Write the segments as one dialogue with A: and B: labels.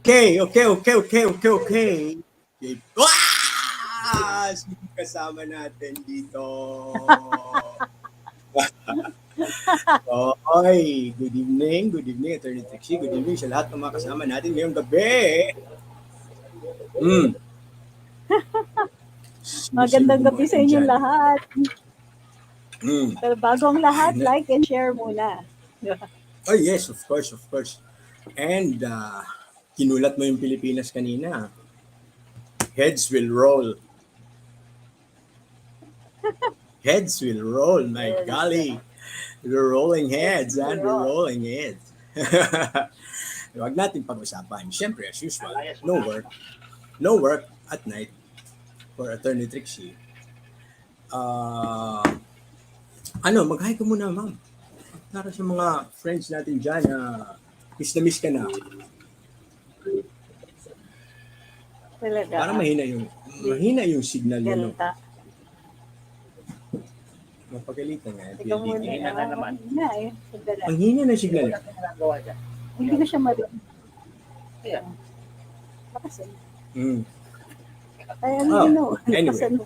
A: Okay. Sino kasama natin dito? Oy, good evening, Attorney Trixie. Good evening sa lahat ng mga kasama natin ngayong gabi.
B: Magandang gabi sa inyo lahat. Pero bago ang lahat, like and share muna.
A: Oh yes, of course. And kinulat mo yung Pilipinas kanina. Heads will roll. Heads will roll, my golly. We're rolling heads, and we're rolling heads. Huwag natin pag-usapan. Siyempre, as usual, no work at night for Attorney Trixie. Mag-hi ka muna, ma'am. Para sa mga friends natin dyan na miss ka na.
B: Talaga.
A: Parang mahina yung signal nyo. Mapagalitan nga.
B: Ikaw muna naman.
A: Ang hina ng signal.
B: Hindi ko siya marinig. Pakasin. Ay,
A: Anyway,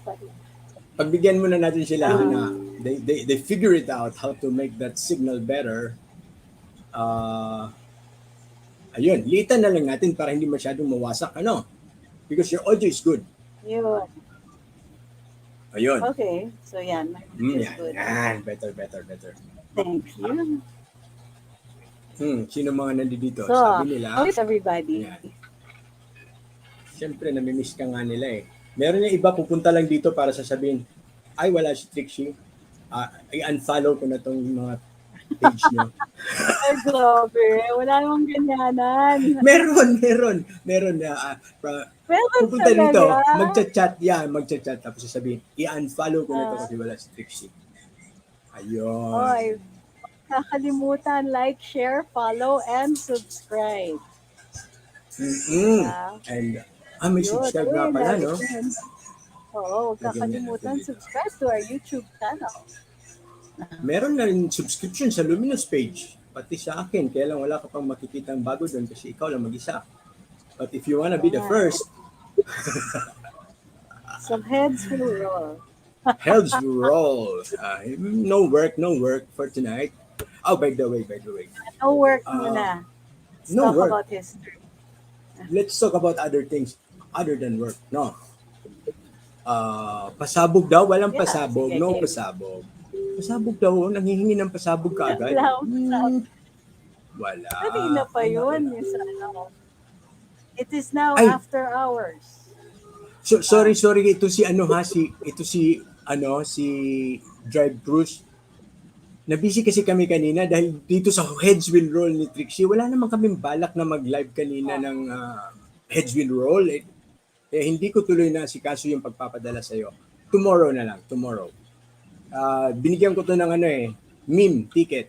A: pagbigyan muna natin sila na they figure it out how to make that signal better. Ayun, litan na lang natin para hindi masyadong mawasak, because your audio is good.
B: Yun.
A: Ayun.
B: Okay, so yan. Good.
A: Yan. Better.
B: Thank you.
A: Sino mga nandito?
B: So,
A: sabi nila.
B: how is everybody?
A: Yan. Siyempre, namimiss ka nga nila eh. Meron yung iba pupunta lang dito para sasabihin, ay wala si Trixie. I-unfollow ko na tong mga page nyo.
B: Ay, grabe. Wala namang ganyanan.
A: Meron. Pupunta dito, magchat-chat, tapos sasabihin, i-unfollow ko na to kasi wala si Trixie. Ayun.
B: Oy, kakalimutan, like, share, follow, and subscribe.
A: And may subscribe nga pala, no?
B: Oo, huwag kakalimutan, subscribe to our YouTube channel.
A: Meron na rin subscription sa Luminous page, pati sa akin, kaya lang wala ka pang makikita ang bago doon kasi ikaw lang mag-isa. But if you wanna be the first,
B: some heads will roll.
A: Heads will roll. No work for tonight. Oh, by the way.
B: No work muna. Let's talk about history.
A: Let's talk about other things other than work. No. Pasabog daw, walang pasabog. No pasabog. Pasabog daw, nanghihingi ng pasabog ka agad. Wala.
B: Kanina pa yun. It is now after hours.
A: So, sorry, ito si Drive Cruz. Nabisi kasi kami kanina dahil dito sa Heads Will Roll ni Trixie, wala naman kaming balak na mag-live kanina ng Heads Will Roll. Hindi ko tuloy na asikaso yung pagpapadala sa'yo. Tomorrow na lang, tomorrow. Binigyan ko to ng meme ticket.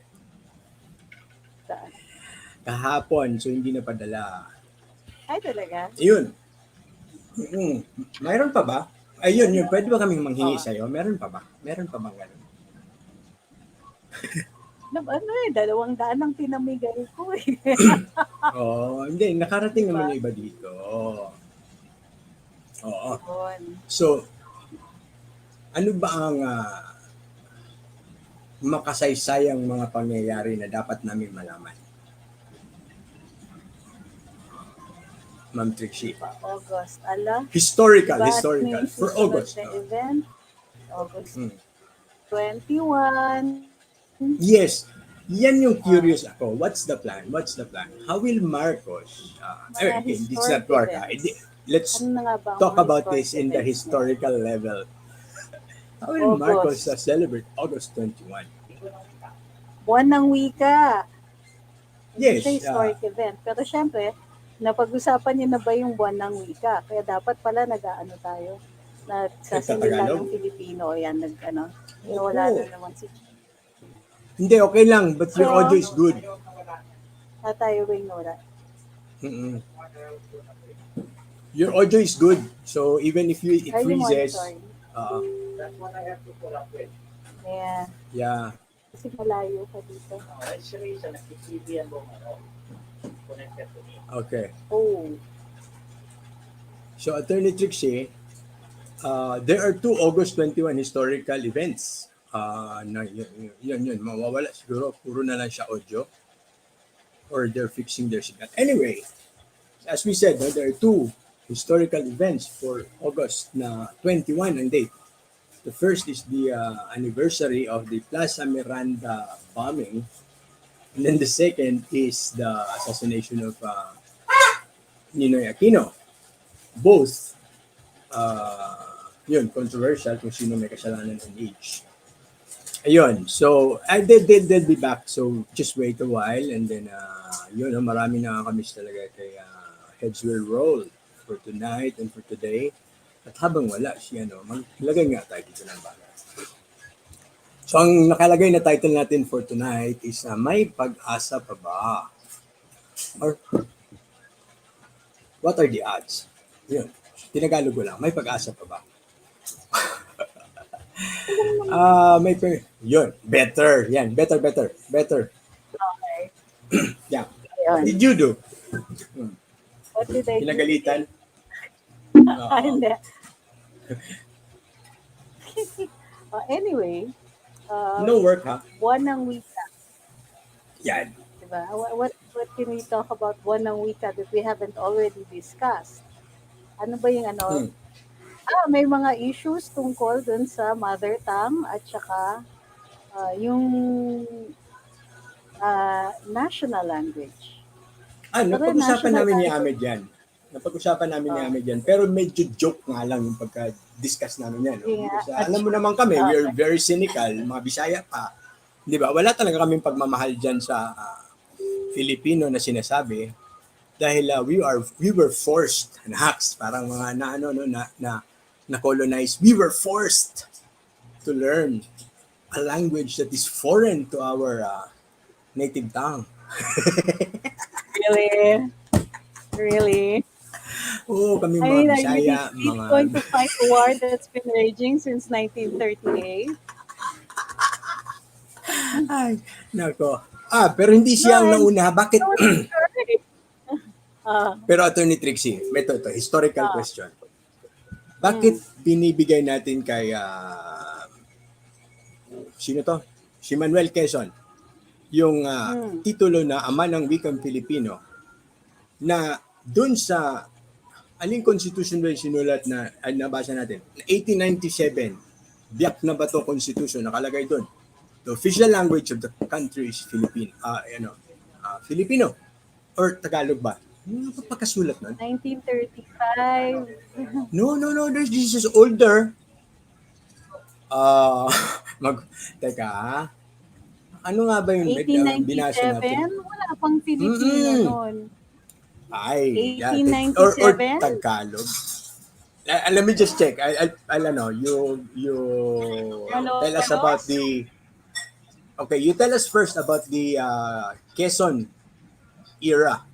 A: Kahapon, so hindi na padala.
B: Ay, talaga?
A: Ayun. Mayroon pa ba? Ayun, pwede ba kaming manghingi sa'yo? Meron pa ba? Meron pa bang gano'n?
B: $200 ang pinamigay ko eh.
A: Hindi. Nakarating naman yung iba dito. Oo. So, ano ba ang makasaysayang mga pangyayari na dapat namin malaman? Ma'am Trixie.
B: August.
A: Historical. For August.
B: Event. August 21.
A: Yes. Yan yung curious ako. What's the plan? How will Marcos... this is not work. Let's talk about this in the historical level. How will Marcos celebrate August 21?
B: Buwan ng wika.
A: Yes.
B: It's a historic event. Pero syempre, napag-usapan niyo na ba yung buwan ng wika? Kaya dapat pala tayo. Nagsasalita ng Filipino. Yan, wala na naman si...
A: Hindi, okay lang. But your audio is good.
B: Tayo ba ignora?
A: Your audio is good. So even if it freezes...
B: That's what I have to pull up with. Yeah. Kasi malayo ka dito.
A: Okay.
B: Oh,
A: So, Attorney Trixie, there are two August 21 historical events. Na yun, mawawala siguro, puro na lang siya audio or they're fixing their signal. Anyway, as we said, no, there are two historical events for August na 21 ang date. The first is the anniversary of the Plaza Miranda bombing, and then the second is the assassination of Ninoy Aquino. Both, yun, controversial kung sino may kasalanan ng age. Ayun, so they'll be back. So just wait a while and then yun, marami nakakamiss talaga kay Heads Will Roll for tonight and for today. At habang wala siya, maglagay nga tayo dito ng bago. So ang nakalagay na title natin for tonight is May Pag-asa Pa Ba? Or what are the odds? Yun, tinagalog ko lang, may pag-asa pa ba? Yun, better. Yan, better.
B: okay.
A: Yeah. What
B: Ayun.
A: did you do?
B: What did I do?
A: Pinagalitan?
B: Hindi. Anyway,
A: No work, ha?
B: buwan ng wika.
A: Yan.
B: Diba? What can we talk about buwan ng wika that we haven't already discussed? Ano ba yung ano? May mga issues tungkol dun sa mother tongue at saka yung national language.
A: Napag-usapan
B: national
A: namin ni
B: language.
A: Ahmed yan. Napag-usapan namin ni Ahmed yan. Pero medyo joke nga lang yung pagka-discuss namin yan. No?
B: Yeah.
A: Kasi alam mo naman kami, we are very cynical, mga Bisaya pa. Di ba? Wala talaga kaming pagmamahal dyan sa Filipino na sinasabi dahil we were forced, naks, parang mga na colonized. We were forced to learn a language that is foreign to our native tongue.
B: Really? Really?
A: Oo, kami
B: I
A: mga
B: mean, are
A: Bisaya,
B: you going to fight a war that's been raging since 1938?
A: Ay, nako. Pero hindi siya ang nauna. Bakit? Pero Attorney Trixie, ito, historical question. Bakit binibigay natin kay sino to? Si Manuel Quezon yung titulo na Ama ng Wikang Pilipino na dun sa aling constitution ba yung sinulat na nabasa natin? 1897, biyak na ba to constitution? Nakalagay dun. The official language of the country is Filipino. Filipino. Or Tagalog ba? Ano pa pagkasulat nun?
B: 1935.
A: No. This is older. Teka, ano nga ba yung binasa
B: 1897?
A: natin?
B: Wala pang Filipino noon.
A: Ay,
B: 1897?
A: or Tagalog. Let me just check. I'll know, you tell us about the. Okay, you tell us first about the Quezon era.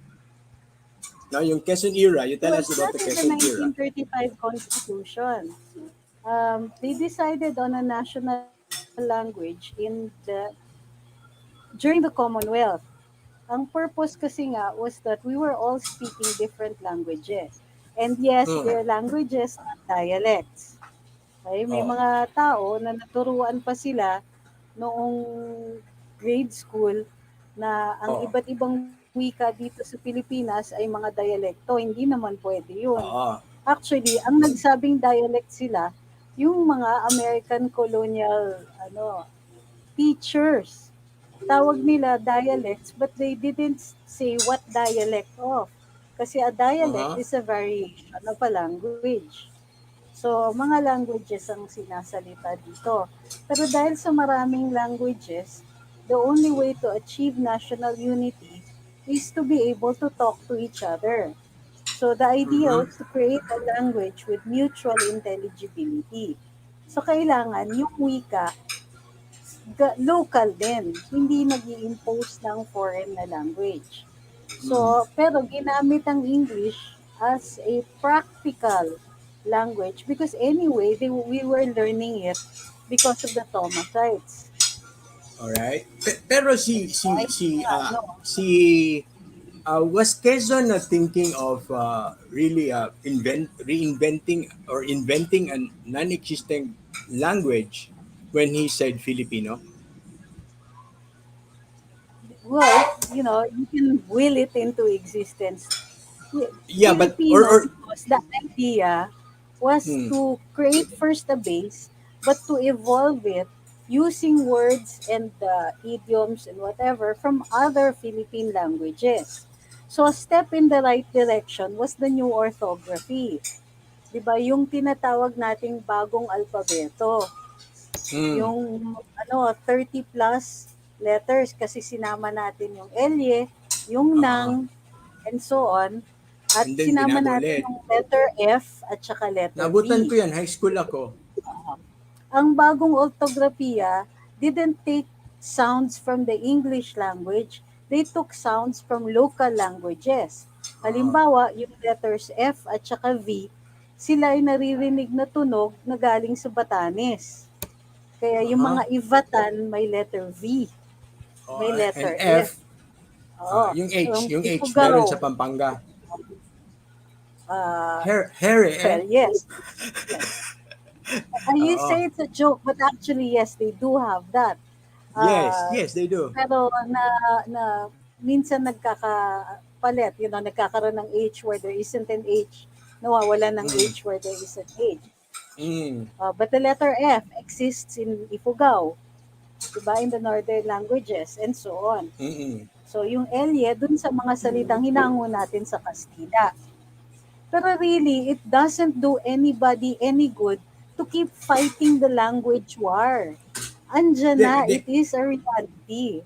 A: No, yung Quezon era, you tell us about the Quezon era.
B: The 1935 Constitution. They decided on a national language during the Commonwealth. Ang purpose kasi nga was that we were all speaking different languages. And yes, their languages are dialects. Okay? May mga tao na naturuan pa sila noong grade school na ang iba't ibang wika dito sa Pilipinas ay mga dialekto. Hindi naman pwede yun. Actually, ang nagsabing dialect sila, yung mga American colonial teachers. Tawag nila dialects, but they didn't say what dialect of. Kasi a dialect is a variation of a language. So, mga languages ang sinasalita dito. Pero dahil sa maraming languages, the only way to achieve national unity is to be able to talk to each other. So, the idea was to create a language with mutual intelligibility. So, kailangan yung wika local din, hindi nag-i-impose ng foreign na language. So, pero ginamit ang English as a practical language because anyway, we were learning it because of the Thomasites.
A: Alright? Pero
B: No.
A: was Quezon thinking of really reinventing or inventing a non-existent language when he said Filipino?
B: Well, you can will it into existence.
A: Yeah, but
B: Filipino,
A: or
B: because the idea was
A: hmm,
B: to create first a base, but to evolve it using words and idioms and whatever from other Philippine languages. So a step in the right direction was the new orthography. 'Di ba? Yung tinatawag nating bagong alpabeto.
A: hmm,
B: Yung 30 plus letters kasi sinama natin yung elye, yung
A: uh,
B: nang, and so on. At
A: and then
B: sinama
A: binago
B: natin
A: ulit.
B: yung letter F at saka letter
A: Nabutan
B: V.
A: ko yan, high school ako.
B: Ang bagong ortografiya didn't take sounds from the English language, they took sounds from local languages.
A: Uh,
B: Halimbawa, yung letters F at saka V, sila ay naririnig na tunog na galing sa Batanes. Kaya yung
A: uh-huh.
B: mga Ivatan may letter V, may
A: And
B: letter F.
A: F,
B: Oo. Yung
A: Yung H meron sa
B: Ifugao,
A: Pampanga.
B: uh,
A: Harry, eh?
B: well, yes, yes. You
A: Oo.
B: say it's a joke, but actually, yes, they do have that.
A: Yes,
B: Uh,
A: yes, they do.
B: pero na minsan nagkakapalit, nagkakaroon ng H where there isn't an H, nawawala ng
A: Mm,
B: H where there is an H.
A: mm,
B: But the letter F exists in Ifugao, diba, in the northern languages, and so on.
A: mm,
B: So, yung elye, dun sa mga salitang hinango natin sa Kastila. Pero really, it doesn't do anybody any good to keep fighting the language war. Andyan na,
A: They,
B: it is a reality.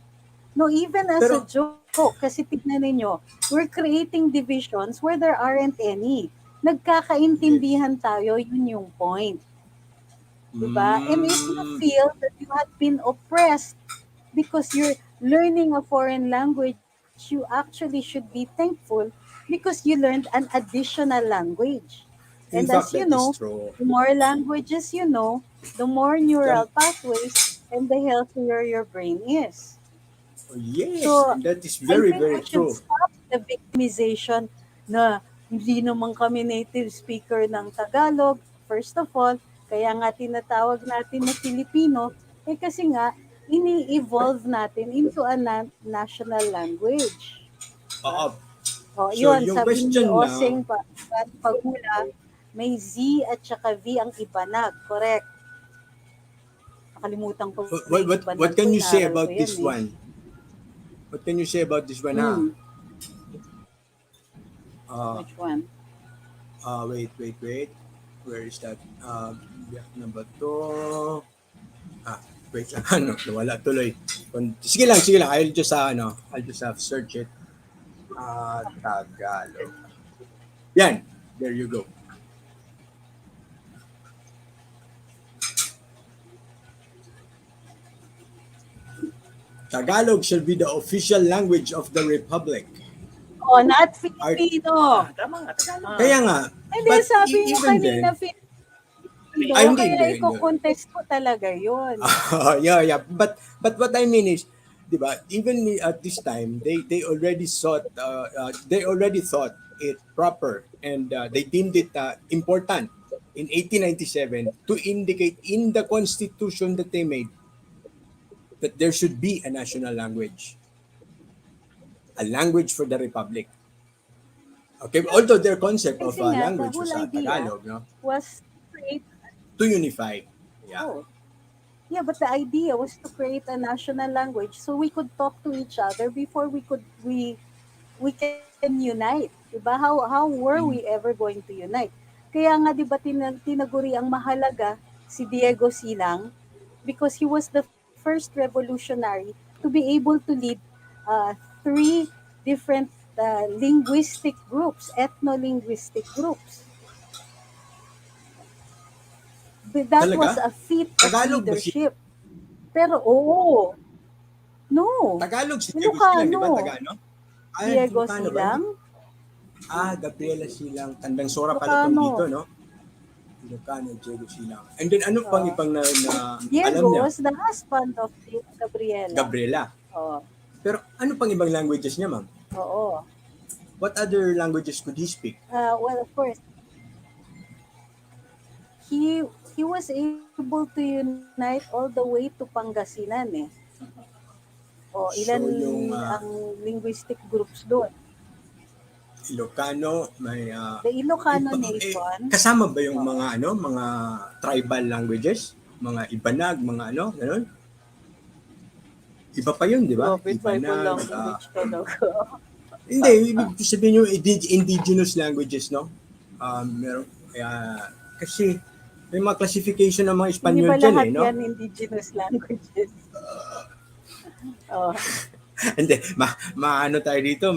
B: No, even as a
A: pero,
B: joke, kasi tignan ninyo, we're creating divisions where there aren't any.
A: yes.
B: Nagkakaintindihan tayo, yun yung point. Diba? And if you
A: Mm,
B: feel that you have been oppressed because you're learning a foreign language, you actually should be thankful because you learned an additional language. And
A: in
B: as
A: fact,
B: you
A: that is
B: know,
A: true.
B: the more languages you know, the more
A: The,
B: neural pathways and the healthier your brain is.
A: yes,
B: So,
A: and that is
B: I
A: very,
B: think
A: very
B: we should
A: true.
B: stop the victimization na hindi naman kami native speaker ng Tagalog. First of all, kaya nga tinatawag natin na Filipino, kasi nga, ini-evolve natin into a national language. Diba?
A: Oo.
B: O,
A: So,
B: yun,
A: yung
B: sabi ni
A: question
B: Osing
A: lang,
B: Pagula, may Z at saka V ang ibanag. Correct. Nakalimutan ko na yung
A: what
B: ibanag ko,
A: can you say
B: inaral ko
A: about
B: yan
A: this
B: eh.
A: one? What can you say about this one, ha?
B: Hmm,
A: Uh,
B: which one?
A: wait. Where is that? Yeah, number two. Ah, wait lang, ano, nawala tuloy. Sige lang, I'll just search it. Tagalog. Yan, there you go. Tagalog shall be the official language of the Republic.
B: Oh, not
A: Art,
B: Filipino.
C: Tama nga, Tagalog.
A: kaya nga,
B: Hindi,
A: but
B: sabi niyo
A: even
B: kanina
A: then,
B: Filipino, kaya
A: hindi.
B: iko-contest ko talaga yun.
A: Yeah. But what I mean is, di ba? Even at this time, they already thought it proper, and they deemed it important in 1897 to indicate in the constitution that they made that there should be a national language, a language for the republic. Okay, although their concept of
B: Kasi nga, the
A: language
B: whole
A: was
B: idea
A: Tagalog, no,
B: was to create,
A: to unify. Yeah.
B: oh, yeah, but the idea was to create a national language so we could talk to each other before we can unite. Diba? How were we
A: Mm.
B: ever going to unite? Kaya nga, di ba, tinaguri ang mahalaga si Diego Silang because he was the first revolutionary to be able to lead three different linguistic groups, ethno-linguistic groups. That was
A: Talaga?
B: a feat of
A: Tagalog ba si
B: leadership. Pero oo, no,
A: Tagalog si Diego Silang, di ba?
B: Ilocano.
A: Tagalog? Ay,
B: Diego
A: Ilocano ba? Hindi.
B: Silang,
A: Gabriela Silang. Tandang Sora pala tong
B: Ilocano.
A: dito, no? Ilocano, Diego silang. And then ano pang
B: Oh.
A: ibang na alam
B: Diego
A: niya?
B: was the husband of Gabriela.
A: Gabriela.
B: Oh,
A: Pero ano pang ibang languages niya, ma'am?
B: oo.
A: What other languages could he speak?
B: Well, of course, he he was able to unite all the way to Pangasinan eh. O ilan
A: So yung
B: ang linguistic groups doon?
A: Ilocano, may
B: The Ilocano nation.
A: kasama ba yung
B: Oo.
A: mga tribal languages? Mga Ibanag, mga ano, ganun? Iba pa yun, di ba?
B: Grabe, tribal
A: Ibanag,
B: language talaga.
A: hindi, ibig sabihin yung indigenous languages, no? Meron, kasi may mga classification ng mga
B: Hindi
A: Espanyol
B: ba
A: dyan
B: lahat
A: no?
B: yan indigenous languages? Oh,
A: Hindi, maano tayo dito,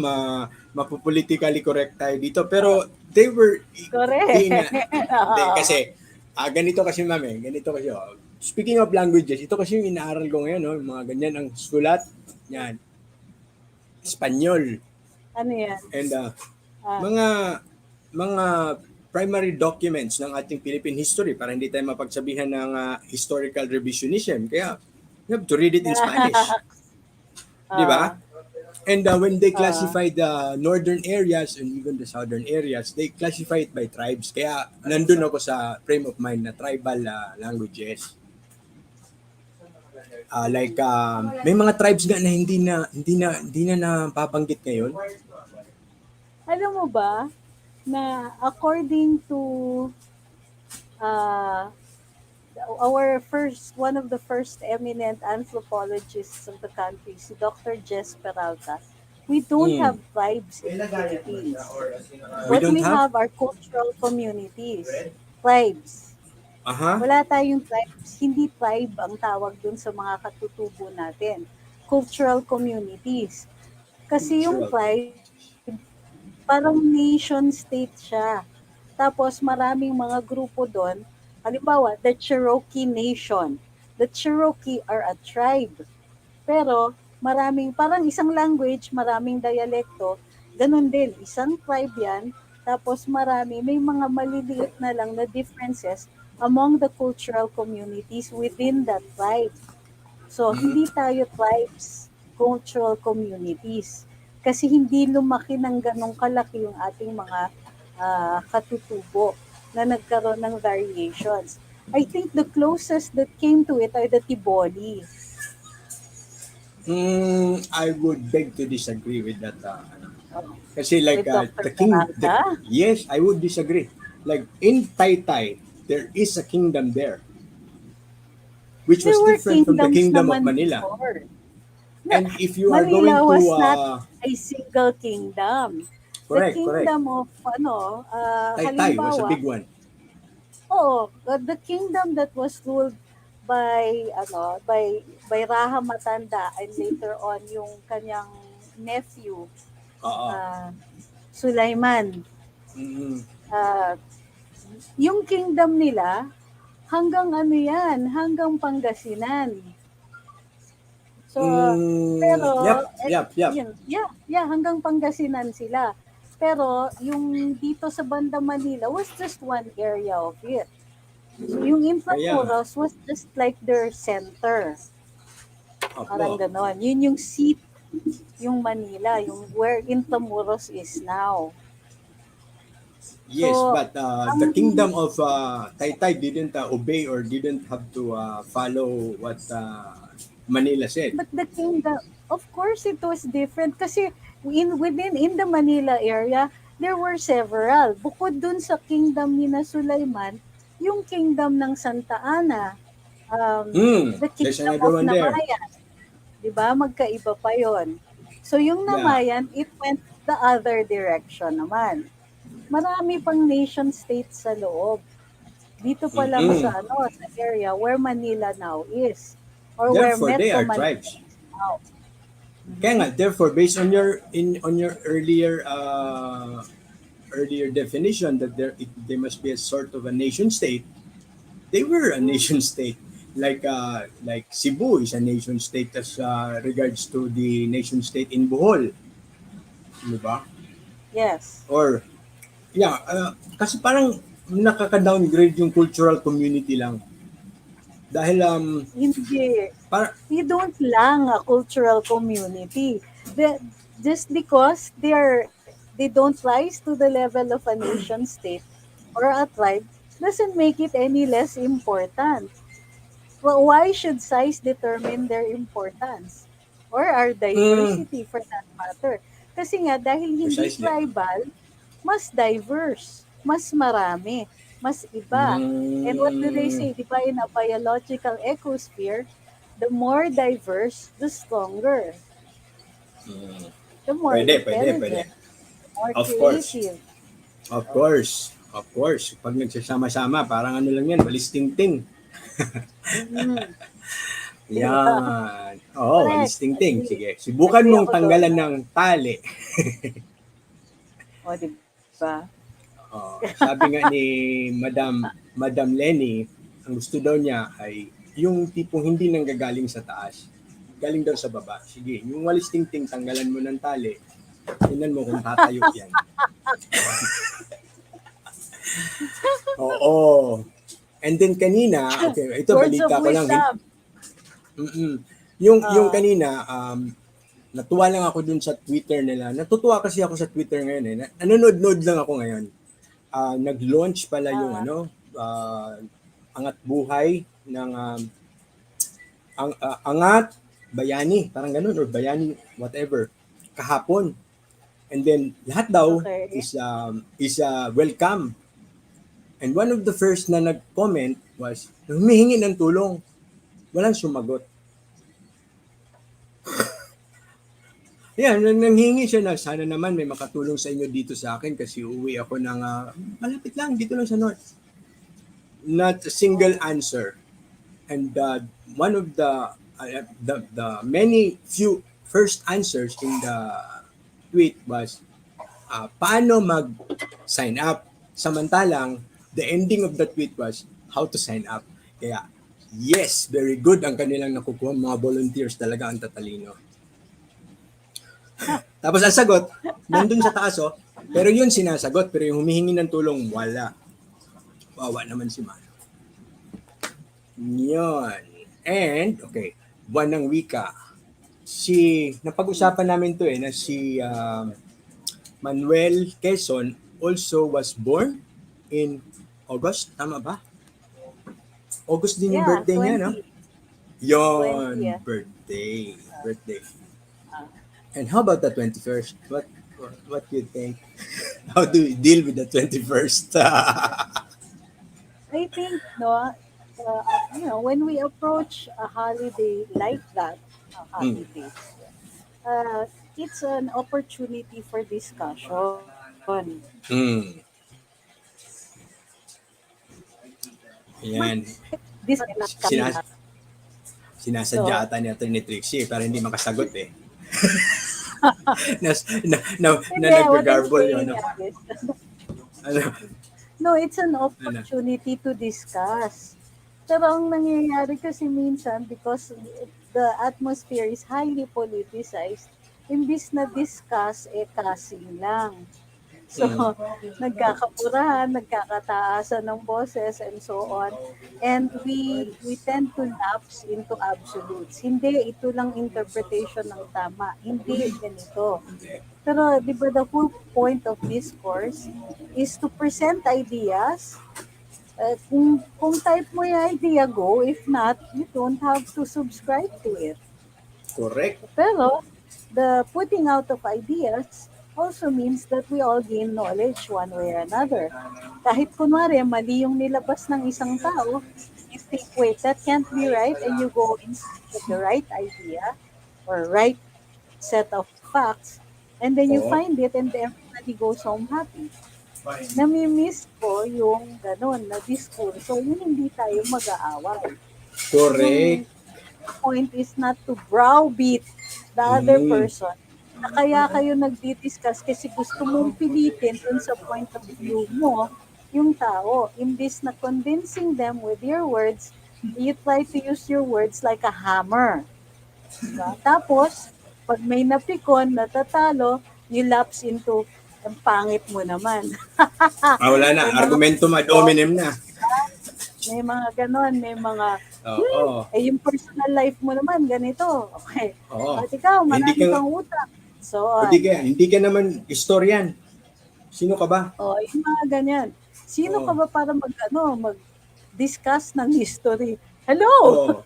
A: mapopolitically correct tayo dito. Pero they were being,
B: correct.
A: hindi,
B: Oo.
A: kasi, ganito kasi ma'am ganito kasi, speaking of languages, ito kasi yung inaaral ko ngayon, no? Yung mga ganyan, ang sulat, yan, Espanyol.
B: Ano yan?
A: And
B: Ah,
A: mga mga primary documents ng ating Philippine history para hindi tayo mapagsabihan ng historical revisionism. Kaya you have to read it in Spanish. Di ba?
B: ah,
A: And when they
B: ah.
A: classify the northern areas and even the southern areas, they classify it by tribes. Kaya nandun ako sa frame of mind na tribal languages. Like may mga tribes nga na hindi na nababanggit ngayon.
B: Alam mo ba na according to uh, one of the first eminent anthropologists of the country, si Dr. Jess Peralta, we don't
A: Hmm.
B: have tribes in the Philippines.
A: We
B: What
A: don't
B: we
A: have?
B: have are cultural communities. Tribes.
A: Aha.
B: Wala tayong tribes. Hindi tribe ang tawag dun sa mga katutubo natin. Cultural communities. Kasi yung
A: Cultural.
B: tribe, parang nation state siya. Tapos maraming mga grupo doon. Halimbawa, the Cherokee Nation. The Cherokee are a tribe. Pero parang isang language, maraming dialekto. Ganun din, isang tribe yan. Tapos may mga maliliit na lang na differences among the cultural communities within that tribe. So, hindi tayo tribes, cultural communities. Kasi hindi lumaki ng ganong kalaki yung ating mga katutubo na nagkaroon ng variations. I think the closest that came to it are the Tiboli.
A: I would beg to disagree with that.
B: Oh,
A: Kasi like
B: with Dr.
A: the king,
B: Peralta.
A: yes, I would disagree. Like in Taytay, there is a kingdom there, which
B: There
A: was
B: were
A: different from the
B: kingdoms
A: kingdom of
B: naman
A: Manila.
B: before. Na,
A: And if you are going
B: Manila
A: to,
B: was not a single kingdom. The
A: correct,
B: kingdom of,
A: Taytay was a
B: halimbawa,
A: big one.
B: the kingdom that was ruled by, Raha Matanda and later on yung kanyang nephew,
A: Oo.
B: uh, Sulaiman.
A: Mm,
B: Uh, yung kingdom nila, hanggang hanggang Pangasinan. So, pero,
A: yep.
B: hanggang Pangasinan sila. Pero, yung dito sa Banda Manila was just one area of it. So, yung
A: Kaya,
B: Intramuros was just like their center. Parang
A: opo.
B: ganon. Yun yung seat, yung Manila, yung where Intramuros is now.
A: Yes,
B: So,
A: but the kingdom of Taytay didn't obey or didn't have to follow what Manila said.
B: but the kingdom, of course, it was different kasi within the Manila area, there were several. Bukod dun sa kingdom ni na Sulaiman, yung kingdom ng Santa Ana, the
A: There's
B: kingdom
A: another
B: of
A: one there.
B: Namayan, di ba? Magkaiba pa yon. So yung
A: Yeah.
B: Namayan, it went the other direction naman. Marami pang nation states sa loob. Dito pa lang
A: Mm-mm.
B: sa sa area where Manila now is or where
A: Therefore, they
B: Metro
A: are
B: Manila
A: tribes.
B: is now.
A: Kaya nga, therefore, based on your earlier definition that there must be a sort of a nation state, they were a
B: Mm.
A: nation state. Like Cebu is a nation state as regards to the nation state in Bohol, di ba?
B: Yes.
A: Or yeah, kasi parang nakaka-downgrade yung cultural community lang. Dahil
B: Hindi.
A: para
B: We don't lang a cultural community. The, just because they don't rise to the level of a nation state or a tribe doesn't make it any less important. Well, why should size determine their importance? Or our
A: mm,
B: diversity for that matter? Kasi nga, dahil hindi
A: precisely.
B: tribal, mas diverse, mas marami, mas iba. And what do they
A: Mm,
B: say? Di ba, in a biological ecosphere, the more diverse, the stronger,
A: mm.
B: the more
A: Pwede.
B: intelligent, the more
A: Of course.
B: creative.
A: Of course. Of course. Pag nagsasama-sama, parang ano lang yan, walis ting-ting.
B: Mm, diba?
A: Yan. Oo,
B: Correct.
A: walis ting-ting.
B: Agree.
A: Sige, subukan
B: Agree
A: mong
B: ako doon.
A: tanggalan ng tali.
B: O, diba?
A: Sabi nga ni Madam Lenny, ang gusto daw niya ay yung tipong hindi nanggagaling sa taas. Galing daw sa baba. Sige, yung walis ting-ting, tanggalan mo ng tali. Tingnan mo kung tatayo yan. Oo. And then kanina, okay, ito
B: Words of
A: balita ko lang.
B: wisdom.
A: Mm-mm. Yung
B: Ah,
A: kanina, natuwa lang ako dun sa Twitter nila. Natutuwa kasi ako sa Twitter ngayon eh. Nanonood-nood lang ako ngayon. Nag-launch pala yung
B: ah,
A: Angat Buhay ng Angat Bayani, parang ganun, or Bayani, whatever, kahapon. And then lahat daw
B: okay.
A: is welcome. And one of the first na nag-comment was humihingi ng tulong. Walang sumagot. Yan, nanghingi siya na sana naman may makatulong sa inyo dito sa akin kasi uuwi ako ng malapit lang, dito lang sa North. Not a single answer. And one of the many few first answers in the tweet was paano mag-sign up. Samantalang, the ending of the tweet was how to sign up. Kaya, yes, very good ang kanilang nakukuha. Mga volunteers talaga ang tatalino. Tapos ang sagot, nandun sa taas oh, pero yun sinasagot, pero yung humihingi ng tulong, wala. Wawa naman si Mano. Yun. And, okay, buwan ng wika. Napag-usapan namin to na si Manuel Quezon also was born in August, tama ba? August din yung
B: Yeah,
A: birthday niya, no?
B: 20.
A: Yon,
B: 20th.
A: birthday.
B: Uh,
A: Birthday.
B: uh,
A: And how about the 21st? What do you think? How do we deal with the 21st?
B: I think, no, when we approach a holiday like that, a
A: mm,
B: holiday, uh, it's an opportunity for discussion.
A: mm,
B: What
A: yan.
B: this not coming
A: Sinas
B: up.
A: sinasadya
B: So,
A: ata ni Atty. Trixie para hindi makasagot eh. Na
B: hindi, what I'm
A: nag-garble yun.
B: saying
A: Ano?
B: is,
A: Ano?
B: no, it's an
A: Ano?
B: opportunity to discuss. Pero ang nangyayari kasi minsan, because the atmosphere is highly politicized, imbis na discuss, casing lang. So,
A: Mm,
B: nagkakapurahan, nagkakataasan ng boses, and so on. And we tend to lapse into absolutes. Hindi, ito lang interpretation ng tama. Hindi, ganito.
A: hindi.
B: Pero, di ba, the whole point of discourse is to present ideas. Kung type mo yung idea, go. If not, you don't have to subscribe to it.
A: Correct.
B: Pero, the putting out of ideas also means that we all gain knowledge one way or another. Kahit kunwari, mali yung nilabas ng isang tao, you think, wait, that can't be right, and you go and get the right idea or right set of facts, and then you
A: Oo.
B: find it, and everybody goes home happy. Nami-miss ko yung ganun na diskurso, yung hindi tayo mag-aaway.
A: Correct.
B: Yung point is not to browbeat the other
A: Mm,
B: person na kaya kayo nagdi-discuss kasi gusto mong pilitin dun sa point of view mo yung tao. Imbis na convincing them with your words, you try to use your words like a hammer. Diba? Tapos, pag may napikon, natatalo, you lapse into ang pangit mo naman.
A: Wala na.
B: May mga
A: Argumentum ad hominem na.
B: may mga ganon, may mga,
A: Oo.
B: yung personal life mo naman, ganito. Okay.
A: Oo.
B: At ikaw,
A: Hindi
B: marami
A: ka,
B: kang utang. So
A: hindi
B: on.
A: ka, hindi ka naman historian. Sino ka ba?
B: O, yung mga ganyan. Sino ka
A: Oo.
B: ba para mag-discuss ng history? Hello!
A: Oo.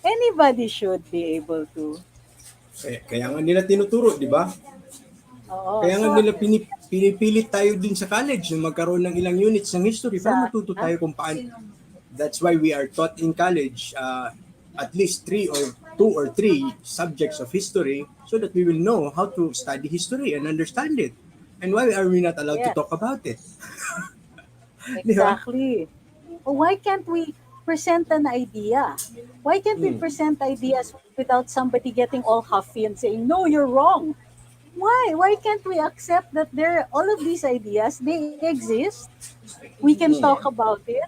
B: Anybody should be able to.
A: Kaya nga nila tinuturo, di ba?
B: Oo.
A: Kaya nga
B: So,
A: nila pinipilit tayo din sa college na magkaroon ng ilang units ng history para
B: sa,
A: matuto tayo kung paano. That's why we are taught in college at least 2 or 3 subjects of history so that we will know how to study history and understand it. And why are we not allowed to
B: yes,
A: talk about it? Di ba?
B: exactly. Why can't we present an idea? Why can't we
A: Hmm.
B: present ideas without somebody getting all huffy and saying, no, you're wrong? Why? Why can't we accept that all of these ideas, they exist? We can talk about it.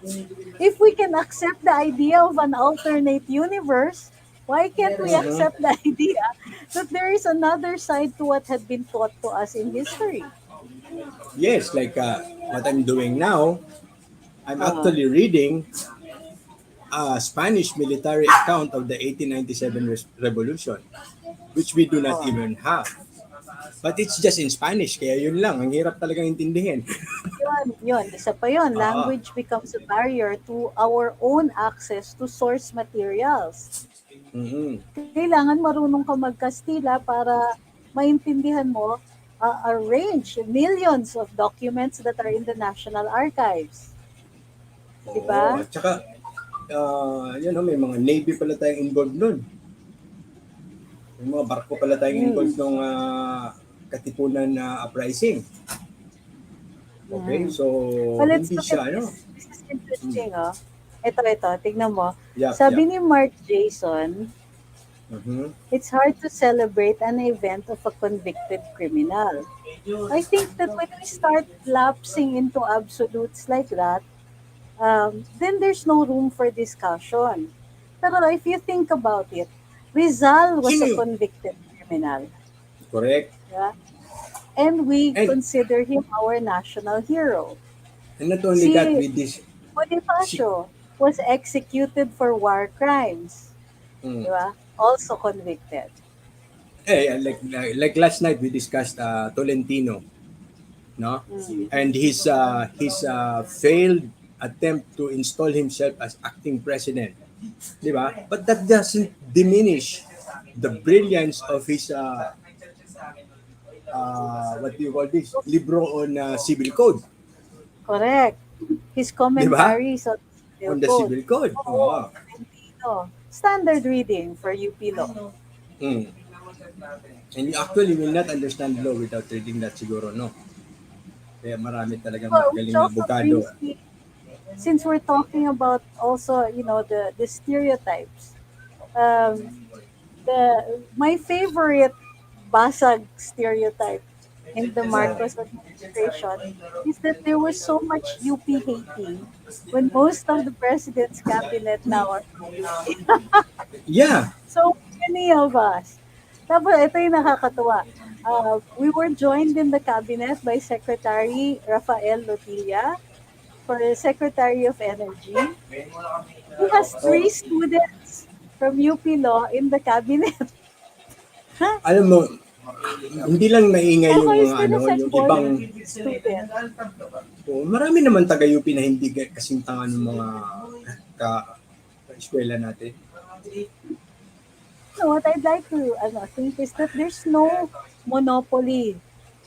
B: If we can accept the idea of an alternate universe, why can't we
A: Mhm.
B: accept the idea that there is another side to what had been taught to us in history?
A: Yes, like what I'm doing now, I'm
B: Uh,
A: actually reading a Spanish military account of the 1897 revolution, which we do not
B: oh,
A: even have. But it's just in Spanish, kaya yun lang. Ang hirap talagang intindihin.
B: yun. Isa pa yun.
A: Oo.
B: Language becomes a barrier to our own access to source materials.
A: Mhm.
B: Kailangan marunong ka magkastila para maintindihan mo a range, millions of documents that are in the National Archives.
A: Oo.
B: Diba?
A: At saka, may mga Navy pala tayong involved nun. May mga barko pala tayong involved
B: Mm.
A: nung Katipunan uprising. Okay?
B: Mm.
A: So,
B: Well, let's
A: hindi
B: look at
A: siya,
B: this. This is
A: Mm.
B: interesting, oh. Ito, tignan mo.
A: Yep,
B: Sabi
A: yep.
B: ni Mark Jason,
A: Mhm.
B: it's hard to celebrate an event of a convicted criminal. I think that when we start lapsing into absolutes like that, then there's no room for discussion. Pero if you think about it, Rizal was
A: Sino
B: a
A: yun?
B: convicted criminal.
A: Correct.
B: Yeah? And we
A: And,
B: consider him our national hero.
A: and not only that,
B: Si
A: with this, si,
B: Bonifacio was executed for war crimes.
A: mm,
B: Di ba? Also convicted.
A: like last night we discussed Tolentino, no?
B: Mm.
A: And his failed attempt to install himself as acting president, di ba? But that doesn't diminish the brilliance of his what do you call this? Libro on civil code,
B: Correct. His
A: di ba?
B: commentaries on civil
A: On the
B: code.
A: civil code.
B: Oo,
A: Oo.
B: Tolentino. Standard reading for UP Law.
A: Mm. And you actually will not understand law without reading that siguro, no? Kaya marami talagang
B: Which
A: magaling na
B: also
A: abogado.
B: brings me, since we're talking about also, the stereotypes. Um, my favorite basag stereotype in the Marcos administration is that there was so much UP hating when most of the president's cabinet now are from UP.
A: Yeah.
B: So many of us. Tapos ito yung nakakatuwa. We were joined in the cabinet by Secretary Rafael Lotilla for the Secretary of Energy. He has
A: Oh,
B: 3 students from UP Law in the cabinet.
A: alam mo, hindi lang maingay
B: Ako
A: yung
B: is
A: mga
B: still
A: yung
B: assembled
A: ibang
B: student.
A: marami naman taga UP na hindi kasing tanga ng mga ka eskwela natin.
B: No, what I'd like to think is that there's no monopoly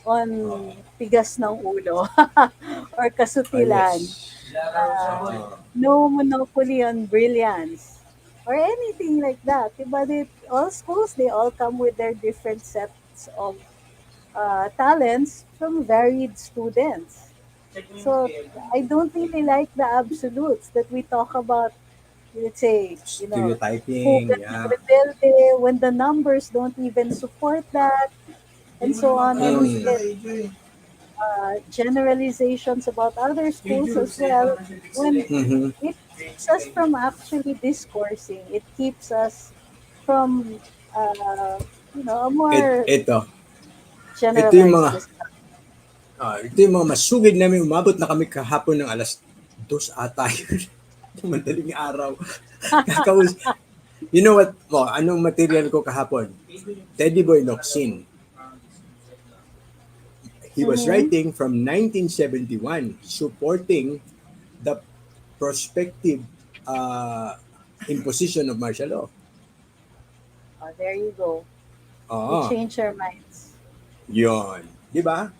B: on tigas ng ulo or kasutilan.
A: Yes.
B: No monopoly on brilliance or anything like that. Diba? All schools, they all come with their different sets of talents from varied students. So I don't really like the absolutes that we talk about, let's say,
A: Stereotyping,
B: Fuga ng
A: yeah.
B: Rebelde, when the numbers don't even support that, and so on. And we get generalizations about other schools as well, when
A: Mhm.
B: it keeps us from actually discoursing. It keeps us from, a
A: Et,
B: more
A: eto, ito yung
B: generalized
A: mga
B: discussion.
A: Ito yung mga masugid namin. Umabot na kami kahapon ng alas 2 ata yun. Madaling araw. Kakaus. You know what? Anong material ko kahapon? Teddy Boy Locsin. He was
B: Mm-hmm.
A: writing from 1971 supporting the prospective imposition of martial law.
B: Oh, there you go. We
A: Oo,
B: change our minds.
A: yun. Di ba?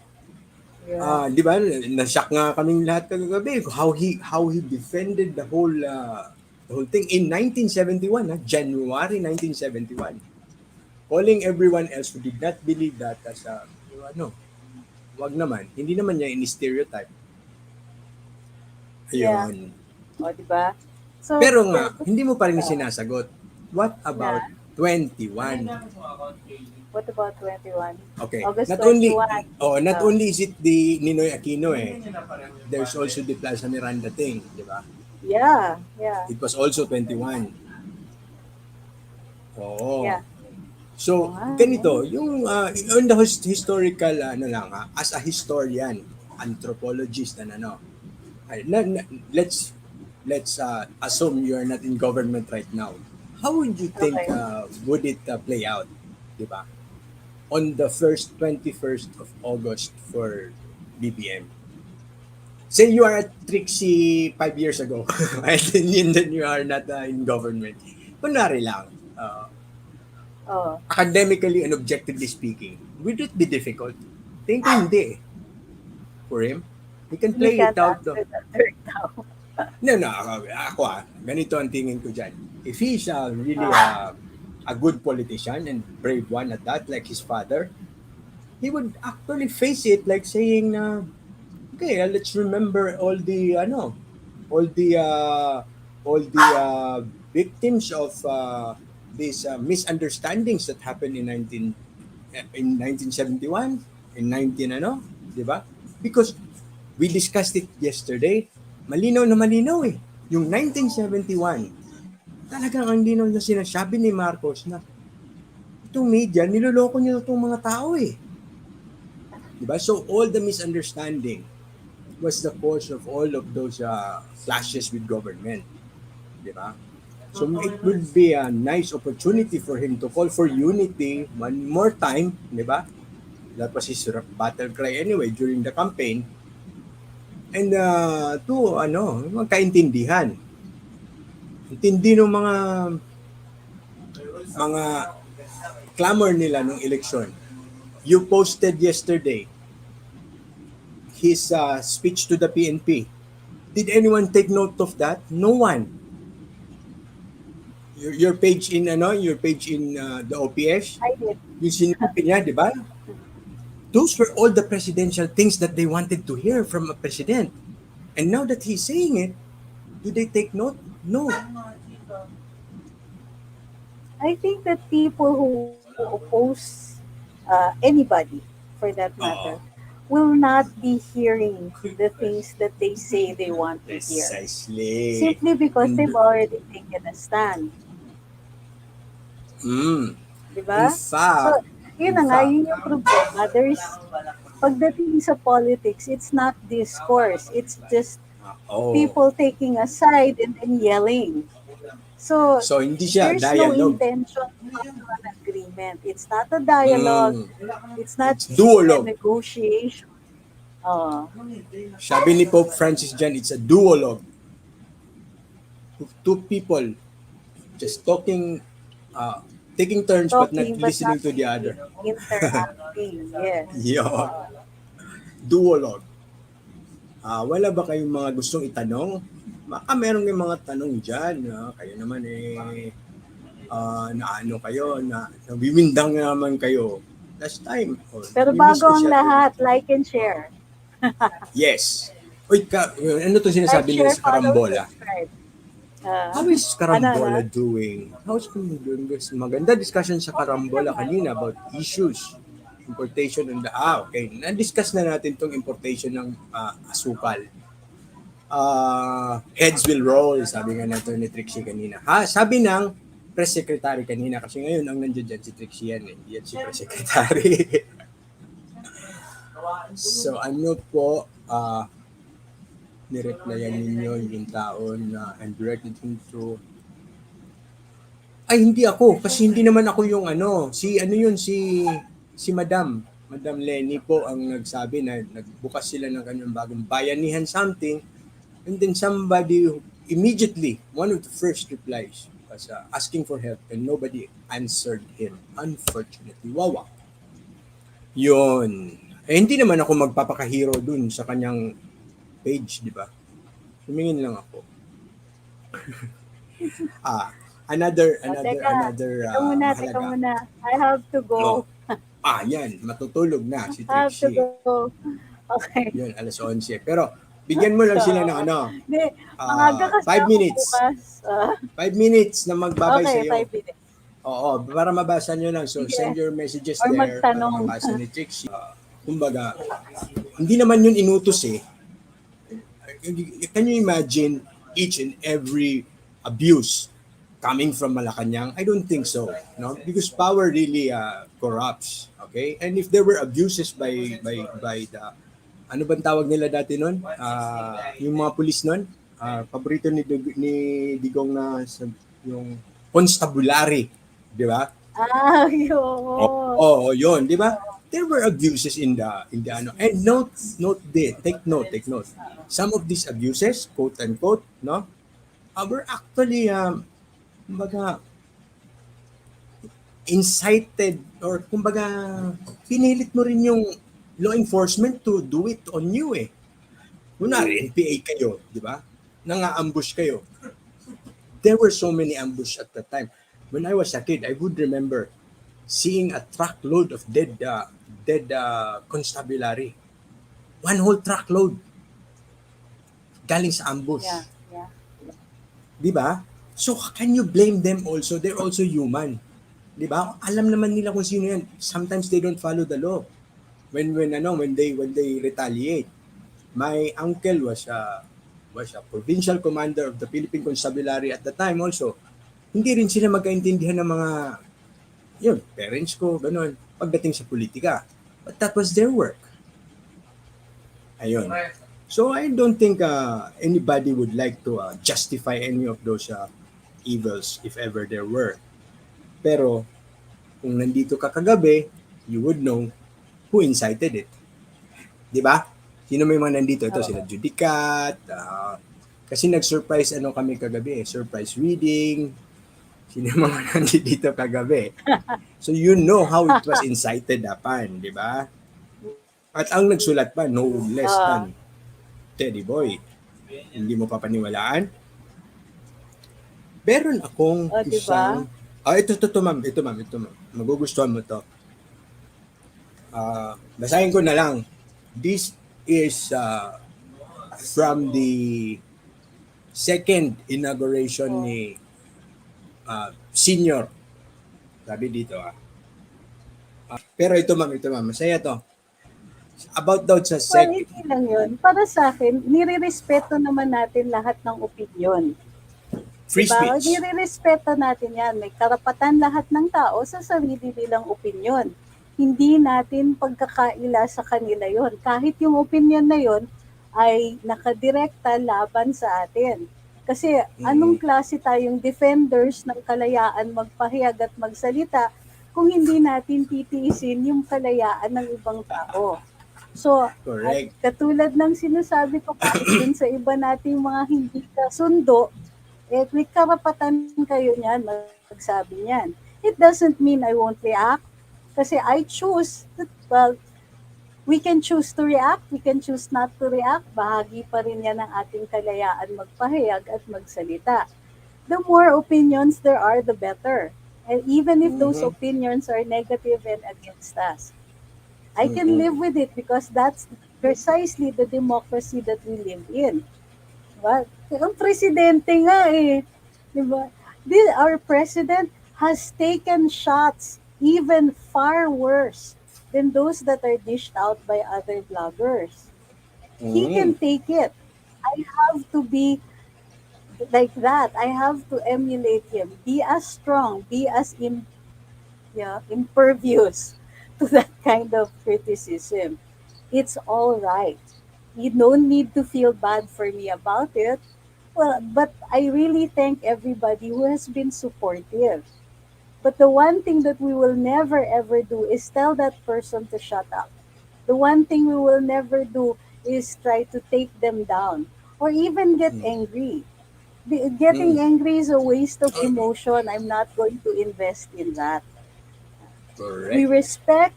B: Yeah.
A: Di ba? Nashock nga kaming lahat kagabi. How he defended the whole thing in 1971, January 1971. Calling everyone else who did not believe that as wag naman. Hindi naman niya in-stereotype.
B: Yeah.
A: Ayun.
B: O, di ba? So,
A: Pero nga, hindi mo pa rin
B: uh,
A: sinasagot. What about
B: na,
A: 21?
B: what about 21?
A: Okay.
B: August
A: Not only
B: 21.
A: not only is it the Ninoy Aquino there's also the Plaza Miranda thing, di ba?
B: Yeah, yeah,
A: It was also 21. Oo.
B: yeah. Oo
A: So,
B: nga,
A: ganito,
B: no?
A: yung on the historical as a historian, anthropologist let's assume you are not in government right now. How would you think
B: Okay.
A: would it play out, 'di ba? On the 21st of August for BBM. Say you are at Trixie 5 years ago, and then you are not in government. Kunwari lang,
B: Oh,
A: academically and objectively speaking, would it be difficult? Think ko hindi for him. He can
B: you
A: play it
B: can't
A: out.
B: answer that right now.
A: No, no, ako ganito ang tingin ko dyan. If he's really
B: Uh,
A: a good politician and brave one at that, like his father, he would actually face it like saying, okay, let's remember all the all the victims of these misunderstandings that happened in 1971, in 19 di ba? Because we discussed it yesterday, malinaw na malinaw eh. Yung 1971, talagang ang linaw na sinasabi ni Marcos na itong media, niloloko niyo itong mga tao eh. Diba? So all the misunderstanding was the cause of all of those clashes with government. Diba? So it would be a nice opportunity for him to call for unity one more time, di ba? That was his battle cry anyway during the campaign. And to magkaintindihan. Intindi ng mga clamor nila nung eleksyon. You posted yesterday his speech to the PNP. Did anyone take note of that? No one. Your page in the OPS,
B: I did.
A: yung sinabi niya, di ba? Those were all the presidential things that they wanted to hear from a president. And now that he's saying it, do they take note? No.
B: I think that people who oppose anybody, for that matter,
A: Oo.
B: will not be hearing the things that they say they want to hear.
A: Precisely.
B: Simply because
A: And,
B: they've already taken a stand.
A: mm,
B: Di
A: in
B: ba? So,
A: fact,
B: yun
A: in
B: na nga,
A: fact,
B: yun yung problema. Pagdating sa politics, it's not discourse. It's just
A: oh,
B: people taking a side and then yelling. So,
A: so hindi siya
B: there's no
A: dialogue.
B: intention to come to an agreement. It's not a dialogue.
A: Mm,
B: It's not
A: it's
B: even a
A: duologue.
B: negotiation. Uh,
A: Sabi ni Pope Francis dyan, it's a duologue. Two people just talking, uh, taking turns but not
B: talking but not
A: listening to the other.
B: speaking, interacting. Yes.
A: Yeah, duologue. Wala ba kayong mga gustong itanong? Baka meron kayong mga tanong dyan. Kayo naman naano kayo, nawiwindang naman kayo last time.
B: Pero
A: Namiss
B: bago
A: ko
B: ang
A: siya.
B: lahat, like and share.
A: Yes. Uy, ano to
B: Like,
A: sinasabi nila
B: share,
A: sa
B: follow,
A: Karambola?
B: subscribe.
A: How is
B: Ano?
A: Karambola doing? How's doing this? Maganda discussion sa Karambola kanina about issues. Importation and okay. Na-discuss na natin tong importation ng asukal. Heads will roll, sabi nga natin ni Trixie kanina. Sabi ng press secretary kanina, kasi ngayon ang nandiyan dyan si Trixie yan, hindi yan si press secretary. So ano po, nireplyan ninyo yung tao na I'm directed into ay hindi ako kasi hindi naman ako yung ano, si ano yun si Madam Lenny po ang nagsabi na nagbukas sila ng kanyang bagong bayanihan something and then somebody immediately one of the first replies was asking for help and nobody answered him unfortunately. Wawa. Yun. Eh hindi naman ako magpapakahero dun sa kanyang page, di ba? Humingin lang ako. Ah, another
B: O,
A: another
B: teka,
A: another
B: teka
A: mahalaga.
B: muna. I have to
A: Oh.
B: go.
A: Yan, matutulog na si
B: I have to
A: Trixie.
B: go. Okay.
A: Yun, alas 11. Pero bigyan mo lang sila ng
B: So,
A: ano,
B: hindi, maaga kasi
A: 5
B: ako
A: minutes.
B: bukas.
A: 5 minutes na magbabay
B: Okay,
A: sa'yo.
B: 5 minutes.
A: Oo, para mabasa nyo lang. So, send
B: Sige.
A: your messages
B: Or
A: there para
B: magtanong.
A: mabasa ni Trixie. Kumbaga, hindi naman yun inutos eh. Can you imagine each and every abuse coming from Malacanang? I don't think so, no? Because power really corrupts, okay? And if there were abuses by the ano bang tawag nila dati noon? Yung mga pulis noon, paborito ni Digong na yung constabulary, di ba? Oo,
B: Oo.
A: oh, yun, di ba? There were abuses in the ano. And take note. Some of these abuses, quote unquote, no, were actually kumbaga incited or kumbaga pinilit mo rin yung law enforcement to do it on you eh. Kunwari, NPA kayo, di ba? Nanga-ambush kayo. There were so many ambush at that time. When I was a kid, I would remember seeing a truckload of dead constabulary. One whole truckload galing sa
B: Yeah,
A: ambush.
B: yeah.
A: Di ba? So can you blame them also? They're also human. Di ba? Alam naman nila kung sino yan. Sometimes they don't follow the law. When they retaliate. My uncle was a provincial commander of the Philippine Constabulary at the time also. Hindi rin sila magkaintindihan ng mga yun, parents ko, ganun, pagdating sa politika. But that was their work. Ayun. So I don't think anybody would like to justify any of those evils if ever there were. Pero kung nandito ka kagabi, you would know who incited it. Di ba? Sino may mga nandito? Ito, sila
B: Oo.
A: Judicat. Kasi nag-surprise ano kami kagabi, surprise reading. Sino yung mga nandito kagabi? So you know how it was incited upon, di ba? At ang nagsulat pa, no less
B: Ah,
A: than Teddy Boy. Hindi mo papaniwalaan? Meron akong
B: oh, di ba?
A: isang... ito ma'am. Magugustuhan mo to. Basahin ko na lang. This is from the second inauguration
B: Oh.
A: ni senior. Sabi dito pero ito ma'am, masaya to. About daw sa
B: Well,
A: second
B: hindi lang yun. Para sa akin, nire-respeto naman natin lahat ng opinion.
A: free
B: Diba?
A: speech.
B: Nire-respeto natin yan. May karapatan lahat ng tao sa sarili nilang opinion. Hindi natin pagkakaila sa kanila yon. Kahit yung opinion na yon ay nakadirekta laban sa atin. Kasi anong klase tayong defenders ng kalayaan magpahayag at magsalita kung hindi natin titiisin yung kalayaan ng ibang tao. So, at
A: Correct.
B: katulad ng sinasabi ko kahit dun sa iba nating mga hindi kasundo, may karapatan kayo niyan magsabi niyan. It doesn't mean I won't react kasi I choose, well, we can choose to react, we can choose not to react. Bahagi pa rin yan ng ating kalayaan magpahayag at magsalita. The more opinions there are, the better. And even if those opinions are negative and against us, I can live with it because that's precisely the democracy that we live in. Diba? Ang presidente nga eh. Diba? Our president has taken shots even far worse than those that are dished out by other bloggers. He can take it. I have to be like that. I have to emulate him. Be as strong, be as impervious to that kind of criticism. It's all right. You don't need to feel bad for me about it. Well, but I really thank everybody who has been supportive. But the one thing that we will never ever do is tell that person to shut up. The one thing we will never do is try to take them down or even get
A: Mm.
B: angry.
A: Mm.
B: Getting angry is a waste of emotion. I'm not going to invest in that. We
A: Correct.
B: respect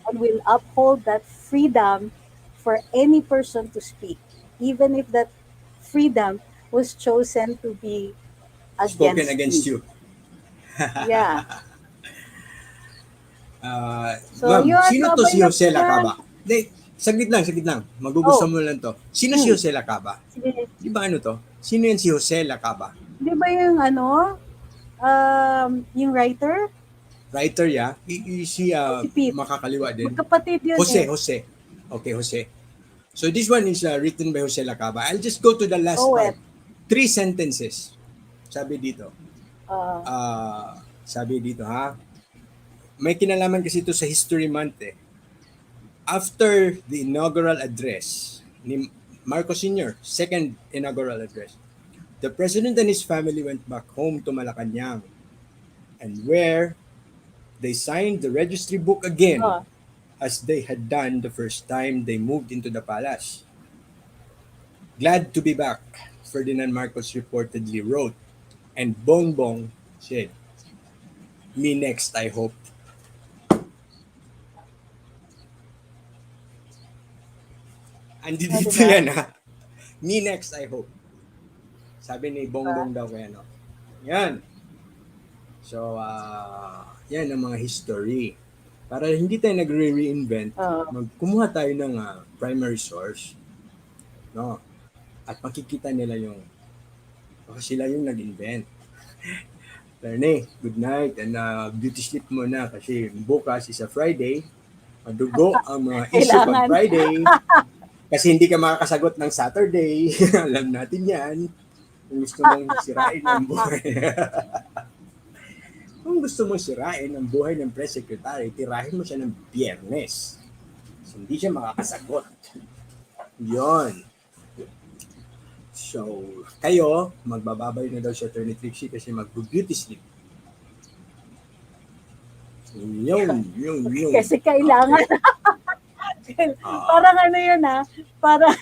B: and will uphold that freedom for any person to speak, even if that freedom was chosen to be
A: Spoken
B: against
A: against
B: me.
A: you.
B: Yeah. So
A: Ma'am,
B: yun,
A: sino to
B: babay
A: si
B: na
A: Jose
B: yan.
A: Lacaba? Hindi, saglit lang, saglit lang. Magugustuhan
B: Oh,
A: mo lang to. Sino si
B: hmm.
A: Jose Lacaba?
B: Sige.
A: Di ba ano to? Sino yan si Jose Lacaba?
B: Di ba yung ano, yung writer?
A: Writer ya? Si
B: Si Pete.
A: makakaliwa din.
B: Magkapatid yun
A: Jose,
B: eh.
A: Jose. Okay, Jose. So this one is written by Jose Lacaba. I'll just go to the last part.
B: Poet.
A: 3 sentences. Sabi dito.
B: Uh,
A: Sabi dito ha. May kinalaman kasi ito sa History Month eh. After the inaugural address ni Marcos Sr., second inaugural address, the president and his family went back home to Malacanang, and where they signed the registry book again,
B: uh,
A: as they had done the first time they moved into the palace. Glad to be back, Ferdinand Marcos reportedly wrote, and Bongbong said, me next, I hope. Andi
B: di
A: dito
B: ba?
A: yan ha. Me next, I hope. Sabi ni
B: Diba?
A: Bongbong daw kaya no. Yan. So, yan ang mga history. Para hindi tayo nagre-reinvent,
B: Uh,
A: kumuha tayo ng primary source. No? At makikita nila yung, baka sila yung nag-invent. Lerne, good night and beauty sleep muna kasi bukas is a Friday. Madugo ang mga issue pag
B: kailangan.
A: Friday. Kasi hindi ka makakasagot ng Saturday. Alam natin yan. Kung gusto mong sirain ang buhay. Kung gusto mong sirain ang buhay ng press secretary, tirahin mo siya ng Biyernes. So, hindi siya makakasagot. Yon. So, kayo, magbababay na daw si Attorney Trixie kasi mag-beauty sleep. Yung.
B: Kasi kailangan.
A: Okay.
B: Parang ano yun Parang,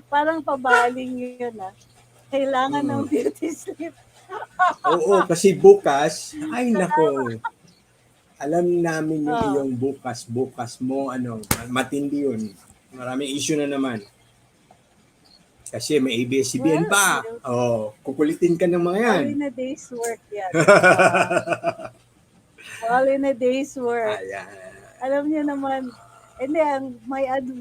B: parang pabaling yun Kailangan ng beauty sleep.
A: Oo, kasi bukas, ay nako, alam namin yung
B: Oh.
A: iyong bukas mo, matindi yun. Maraming issue na naman. Kasi may ABS-CBN
B: Well,
A: pa. Kukulitin ka ng mga yan.
B: all in a day's work yan. All in a day's work.
A: Ayan.
B: Alam niyo naman, and then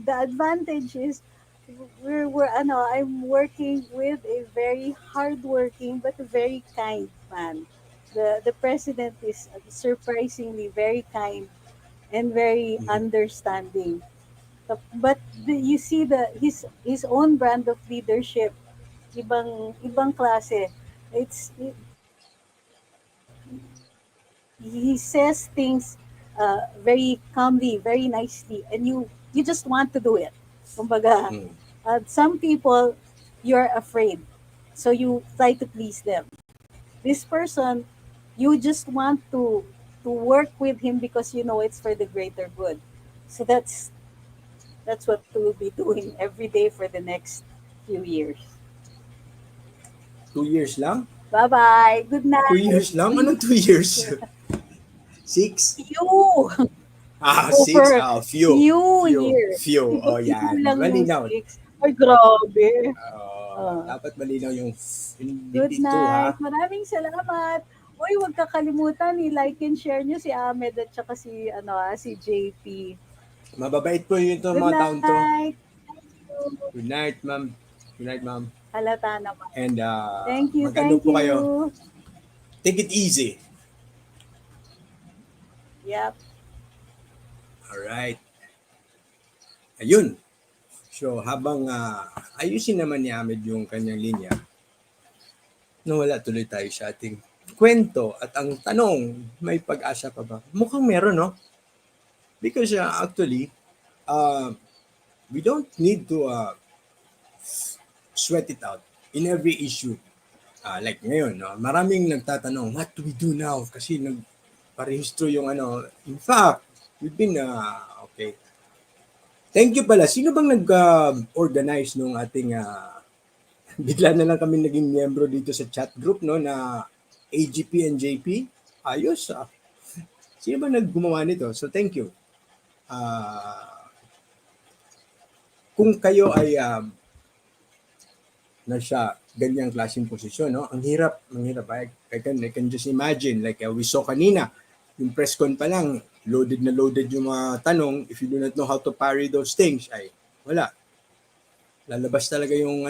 B: the advantage is I'm working with a very hardworking but a very kind man. The president is surprisingly very kind and very understanding. But you see his own brand of leadership, ibang klase. It's he says things very calmly, very nicely, and you just want to do it. Kumbaga, some people you're afraid, so you try to please them. This person, you just want to work with him because you know it's for the greater good. So that's what we'll be doing every day for the next few years.
A: 2 years lang?
B: Bye bye. Good
A: 2 years
B: night.
A: lang? Anong 2 years? 6?
B: You.
A: 6?
B: Over few years.
A: Few.
B: Di ba few
A: Yan.
B: lang yung
A: Malinaw.
B: 6? Ay, grabe.
A: Dapat malinaw yung
B: Good
A: hindi 2 ha.
B: night. Maraming salamat. Uy, huwag kakalimutan i-like and share nyo si Ahmed at saka si JP.
A: Mababait po yun itong
B: Good
A: mga taon to.
B: night.
A: Good night, ma'am. Good night, ma'am.
B: Halata naman.
A: And
B: Thank you,
A: mag-ano
B: thank
A: po
B: you.
A: kayo. Take it easy.
B: Yep.
A: Alright. Ayun. So, habang ayusin naman ni Ahmed yung kanyang linya, nawala tuloy tayo sa ating kwento. At ang tanong, may pag-asa pa ba? Mukhang meron, no? Because actually, we don't need to sweat it out in every issue. Like ngayon, no, maraming nagtatanong, what do we do now? Kasi nagparehistro yung ano. In fact, we've been, okay. Thank you pala. Sino bang nag-organize nung ating, bigla na lang kami naging miyembro dito sa chat group, no, na AGP&JP? Ayos, Sino ba naggumawa nito? So, thank you. Kung kayo ay nasa ganyang klaseng posisyon, no? Ang hirap. I can just imagine, like we saw kanina, yung press con pa lang, loaded na loaded yung mga tanong. If you do not know how to parry those things, ay wala. Lalabas talaga yung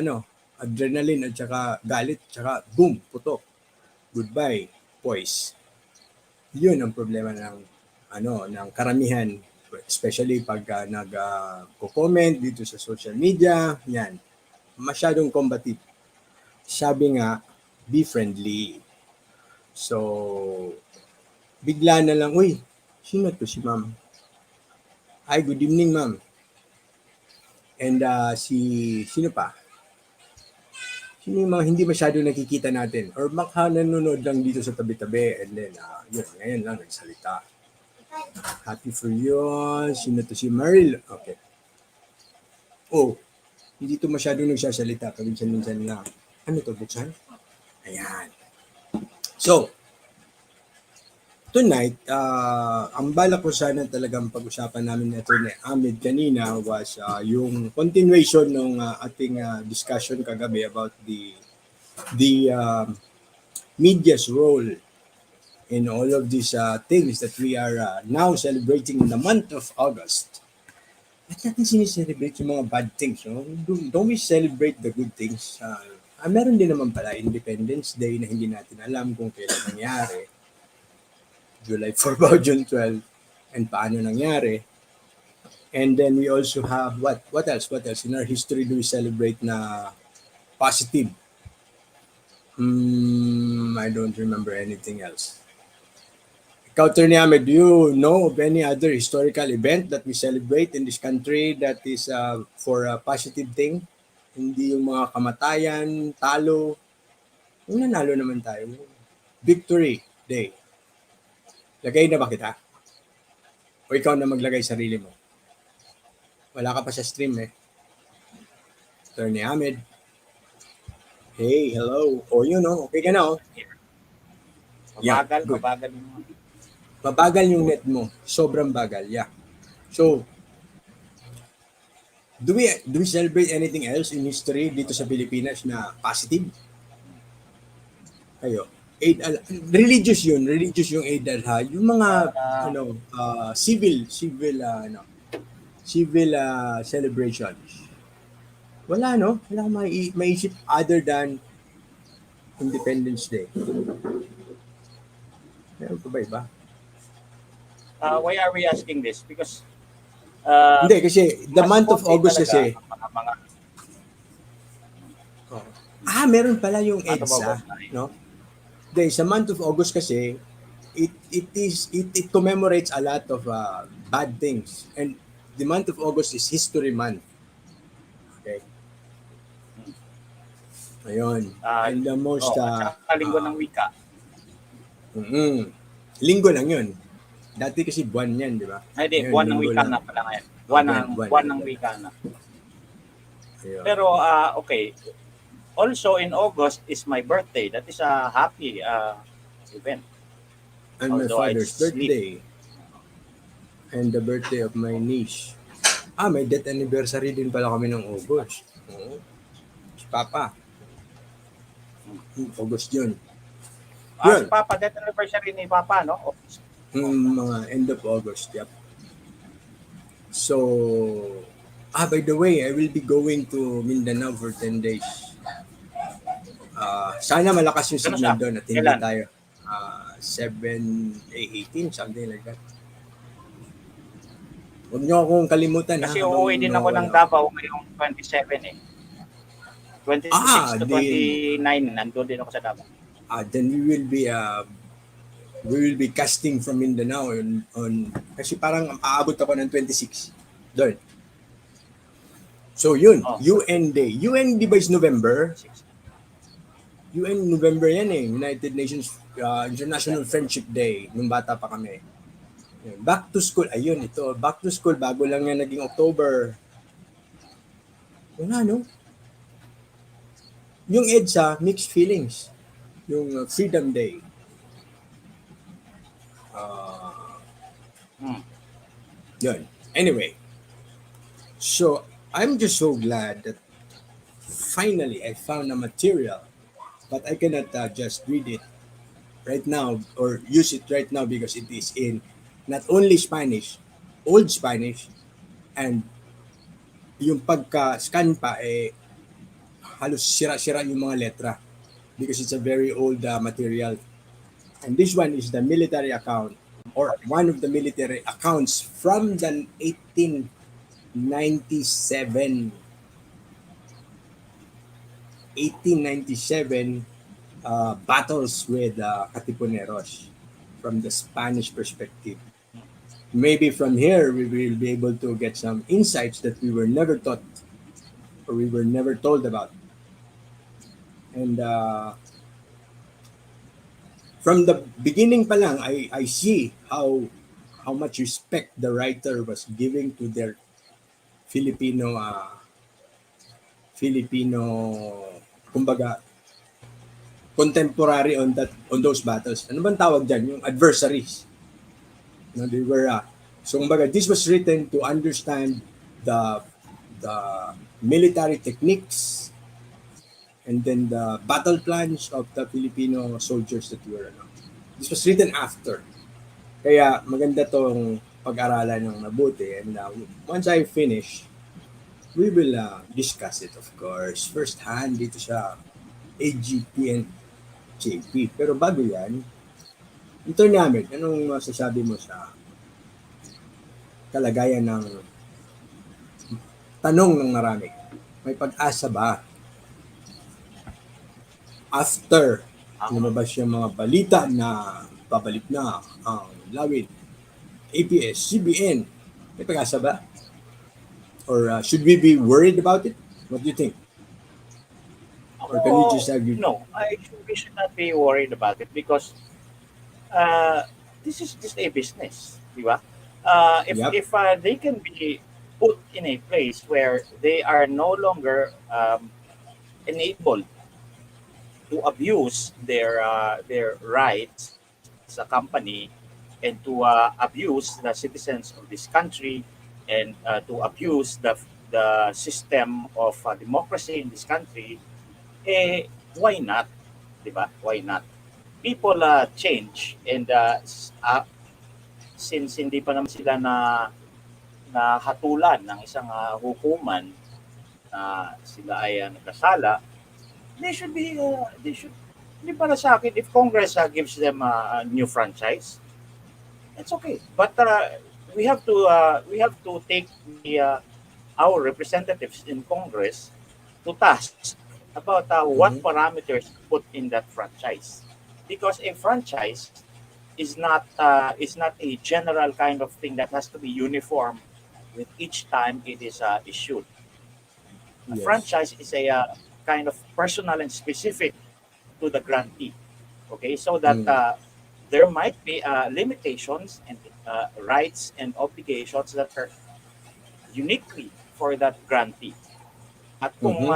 A: adrenaline at saka galit, saka boom, putok. Goodbye, boys. Yun ang problema ng karamihan, especially pag nag-comment dito sa social media, yan. Masyadong combative. Sabi nga, be friendly. So, bigla na lang, uy, sino to si ma'am? Hi, good evening ma'am. And sino pa? Sino yung mga hindi masyado nakikita natin? Or baka nanonood lang dito sa tabi-tabi and then, yun, ngayon lang nagsalita. Happy for you. Sino to si Maril? Okay. Oh, hindi to masyadong nagsasalita. Paminsan-minsan na, ano to, buksan? Ayan. So, tonight, ang balak ko sana talagang pag-usapan namin ito ni Ahmed kanina was yung continuation ng ating discussion kagabi about the media's role in all of these things that we are now celebrating in the month of August. Ba't natin sineselebrate yung mga bad things? No? Don't we celebrate the good things? Meron din naman pala Independence Day na hindi natin alam kung kailan nangyari. July 4 ba June 12 and paano nangyari. And then we also have what else in our history do we celebrate na positive? I don't remember anything else. Ikaw, Attorney Ahmed, do you know of any other historical event that we celebrate in this country that is for a positive thing? Hindi yung mga kamatayan, talo. Yung nanalo naman tayo. Victory Day. Lagay na ba kita? O ikaw na maglagay sarili mo? Wala ka pa sa stream Attorney Ahmed. Hey, hello. O yun okay ka na
C: Mabagal.
A: Mabagal yung net mo. Sobrang bagal, yeah. So, do we celebrate anything else in history dito sa Pilipinas na positive? Kayo. Religious yung Eid al-Ha. Yung mga civil celebrations. Wala wala akong maisip other than Independence Day. Meron pa ba iba?
C: Why are we asking this? Because
A: hindi kasi the month of August kasi meron pala yung EDSA, no? Dahil sa month of August kasi it commemorates a lot of bad things, and the month of August is History Month. Okay. Ayun. And the most
C: linggo ng wika.
A: Linggo lang yun. Dati kasi buwan yan, di ba?
C: Hindi, buwan ng wika na pala ngayon. Buwan ng wika na. Ayun. Pero okay. Also in August is my birthday. That is a happy event.
A: And my father's birthday. And the birthday of my niece. May death anniversary din pala kami ng August. Si Papa. August yun.
C: Si Papa, death anniversary ni Papa, no?
A: Mga end of August, yep. So, by the way, I will be going to Mindanao for 10 days. Sana malakas yung signal doon at hindi tayo 18, something like that. Huwag niyo akong kalimutan.
C: Kasi uuwi din ako ng Davao ngayong 27 26 to 29, nandun din ako sa Davao.
A: Then we will be casting from Mindanao on kasi parang aabot ako ng 26. Doon. So yun,
C: Oh,
A: UN Day. UN di ba is November?
C: 6.
A: UN November yan eh. United Nations International Friendship Day. Nung bata pa kami. Yun. Back to school. Ayun, ito. Back to school. Bago lang yan naging October. Wala, no? Yung EDSA, mixed feelings. Yung Freedom Day.
C: Hmm.
A: Yun. Anyway. So, I'm just so glad that finally I found a material. But I cannot just read it right now or use it right now because it is in not only Spanish, Old Spanish, and yung pagka-scan pa eh halos sira-sira yung mga letra because it's a very old material. And this one is the military account or one of the military accounts from the 1897 battles with Katipuneros from the Spanish perspective. Maybe from here we will be able to get some insights that we were never taught or we were never told about. And from the beginning pa lang, I see how much respect the writer was giving to their Filipino kumbaga contemporary on those battles. Ano bang tawag diyan? Yung adversaries. No, they were so kumbaga this was written to understand the the military techniques and then the battle plans of the Filipino soldiers that were this was written after. Kaya maganda tong pag-aralan ng mabuti and once I finish we will discuss it of course first hand dito sa AGP&JP. Pero bago yan, ito namin, anong masasabi mo sa kalagayan ng tanong ng marami? May pag-asa ba after lumabas yung mga balita na babalik na ang lawin, APS, CBN? May pag-asa ba? Or should we be worried about it? What do you think? Or can we just argue?
C: No, we should not be worried about it because this is just a business, di ba?
A: Yep.
C: If they can be put in a place where they are no longer enabled to abuse their rights as a company and to abuse the citizens of this country and to abuse the system of democracy in this country, why not? Diba? Why not? People change and since hindi pa naman sila na hatulan ng isang hukuman na sila ay nagkasala, they should hindi para sa akin if Congress gives them a new franchise, it's okay. But we have to take our representatives in Congress to task about what parameters to put in that franchise, because a franchise is not a general kind of thing that has to be uniform with each time it is issued. A franchise is a kind of personal and specific to the grantee. Okay, so that there might be limitations and rights and obligations that are uniquely for that grantee. At kung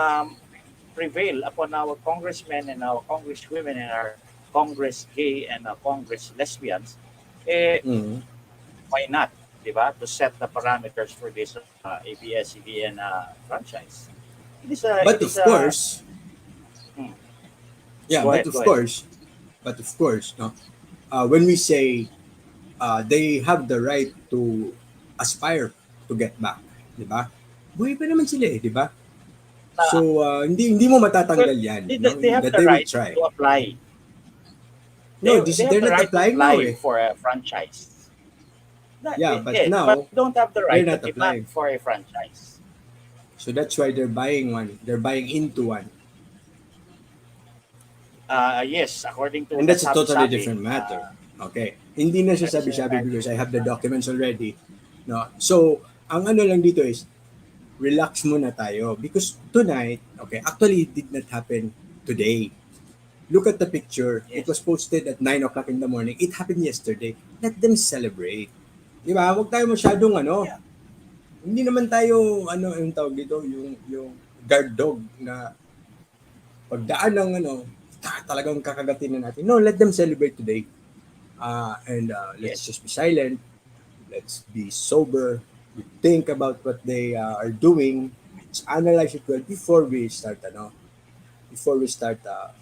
C: prevail upon our congressmen and our congresswomen and our congress gay and congress lesbians, why not, di ba? To set the parameters for this ABS-CBN franchise.
A: But of course, no, when we say they have the right to aspire to get back, di ba? Buhay pa naman sila di ba? So, hindi mo matatanggal yan.
C: They have the right to apply.
A: No, they're not applying now
C: for a franchise.
A: Yeah, but now
C: but don't have the right
A: to
C: demand for a franchise.
A: So that's why they're buying one. They're buying into one.
C: Yes, according to
A: and that's a totally different matter. Okay, hindi na siya sabi-sabi because I have the documents already. No, so ang ano lang dito is, relax muna tayo. Because tonight, okay, actually it did not happen today. Look at the picture. It was posted at 9 o'clock in the morning. It happened yesterday. Let them celebrate. Di ba? Huwag tayo masyadong ano.
C: Yeah.
A: Hindi naman tayo, ano, yung tawag dito, yung guard dog na pagdaan ng ano, talagang kakagatin na natin. No, let them celebrate today. And let's just be silent. Let's be sober. We think about what they are doing. Let's analyze it well before we start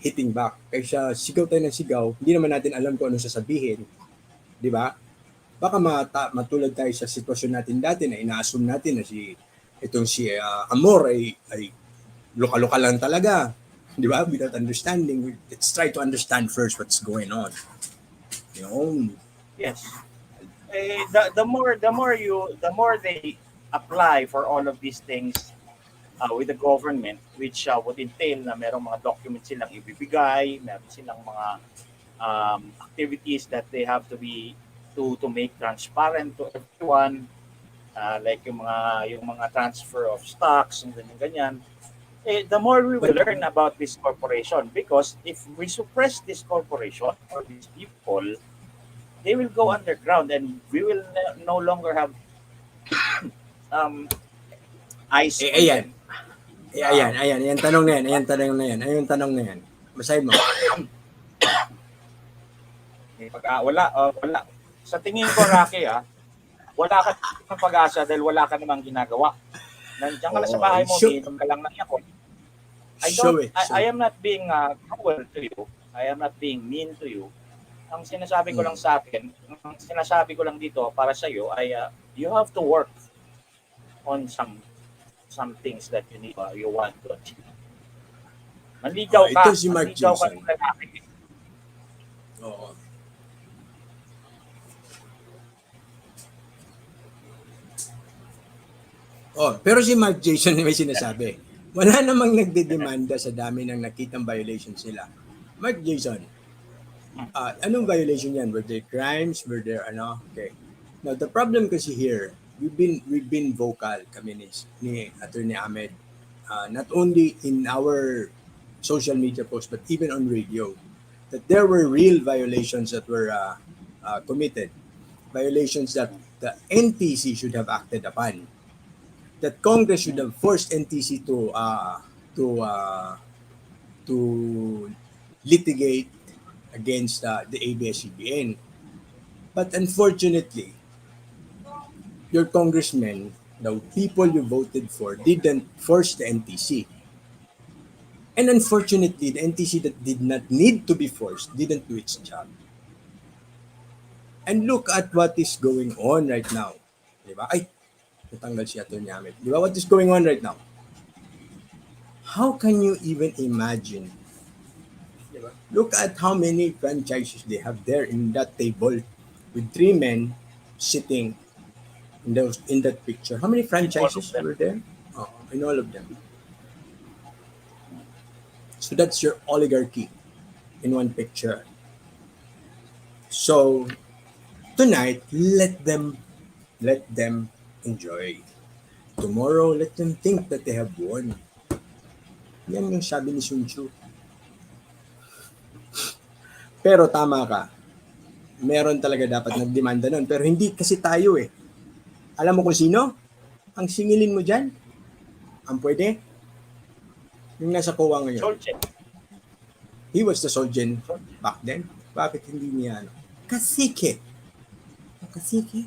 A: hitting back. Kaysa sigaw tayo ng sigaw, hindi naman natin alam kung ano sasabihin. Di ba? Baka matulad tayo sa sitwasyon natin dati na ina-assume natin na si Amor ay luka-luka lang talaga. Di ba? Without understanding, let's try to understand first what's going on. You know?
C: Yes. The more they apply for all of these things with the government, which would entail na merong mga documents silang ibibigay, meron silang mga activities that they have to make transparent to everyone, like yung mga transfer of stocks and ganyan. The more we will learn about this corporation, because if we suppress this corporation or these people, they will go underground and we will no longer have eyes.
A: Ayan. Ayan, tanong na yan. Basahin mo.
C: Wala. Sa tingin ko, Rocky, wala ka ng pag-asa dahil wala ka namang ginagawa. Nandiyan ka lang sa bahay mo, inom ka lang ng yakot. I am not being cruel to you. I am not being mean to you. Ang sinasabi ko lang sa akin, ang sinasabi ko lang dito para sa iyo ay you have to work on some things that you want to achieve. Manligaw ka.
A: Ito si Mark Jason. Oo. Pero si Mark Jason may sinasabi. Wala namang nagdedemanda sa dami ng nakitang violations nila. Mark Jason, anong violation yan? Were there crimes? Were there ano? Okay. Now the problem kasi here, we've been vocal kami ni Attorney Ahmed, not only in our social media posts but even on radio, that there were real violations that were committed, violations that the NTC should have acted upon, that Congress should have forced NTC to litigate against the ABS-CBN. But unfortunately, your congressmen, the people you voted for, didn't force the NTC. And unfortunately, the NTC that did not need to be forced didn't do its job. And look at what is going on right now. Diba? Ay, natanggal si Atty. Ahmed. Diba? What is going on right now? How can you even imagine? Diba? Look at how many franchises they have there in that table with 3 men sitting in that picture. How many franchises were there? In all of them. So that's your oligarchy in one picture. So tonight, let them enjoy. Tomorrow, let them think that they have won. Yan yung sabi ni Sun Tzu. Pero tama ka. Meron talaga dapat nagdemanda nun. Pero hindi kasi tayo eh. Alam mo kung sino? Ang singilin mo dyan? Ang pwede? Yung nasa COA ngayon.
C: Soldier.
A: He was the soldier back then. Bakit hindi niya ano? Kasike. Kasike?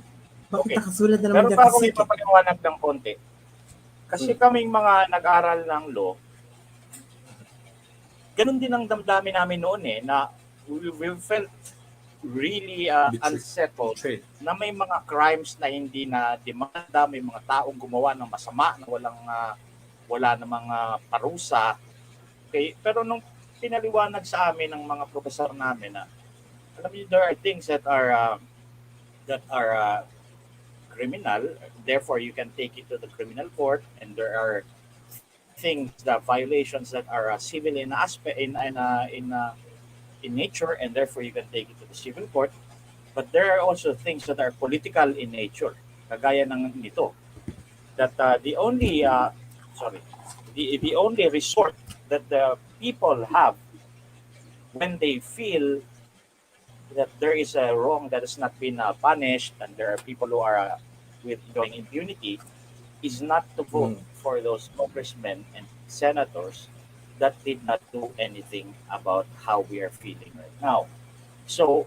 A: Bakit
C: Okay.
A: nakasulat na
C: Pero
A: naman dyan
C: pa ako
A: kasike?
C: ipapaliwanag ng konti. Kasi kaming mga nag-aral ng law, ganun din ang damdamin namin noon na we felt really unsettled na may mga crimes na hindi na demanda, may mga taong gumawa ng masama na wala namang parusa. Okay? Pero nung pinaliwanag sa amin ng mga professor namin na alam niyo, there are things that are criminal, therefore you can take it to the criminal court, and there are things, the violations that are civil in aspect in nature, and therefore you can take it to the civil court. But there are also things that are political in nature, kagaya ng nito. that the only sorry, the only resort that the people have when they feel that there is a wrong that has not been punished, and there are people who are with enjoying impunity, is not to vote for those congressmen and senators that did not do anything about how we are feeling right now. So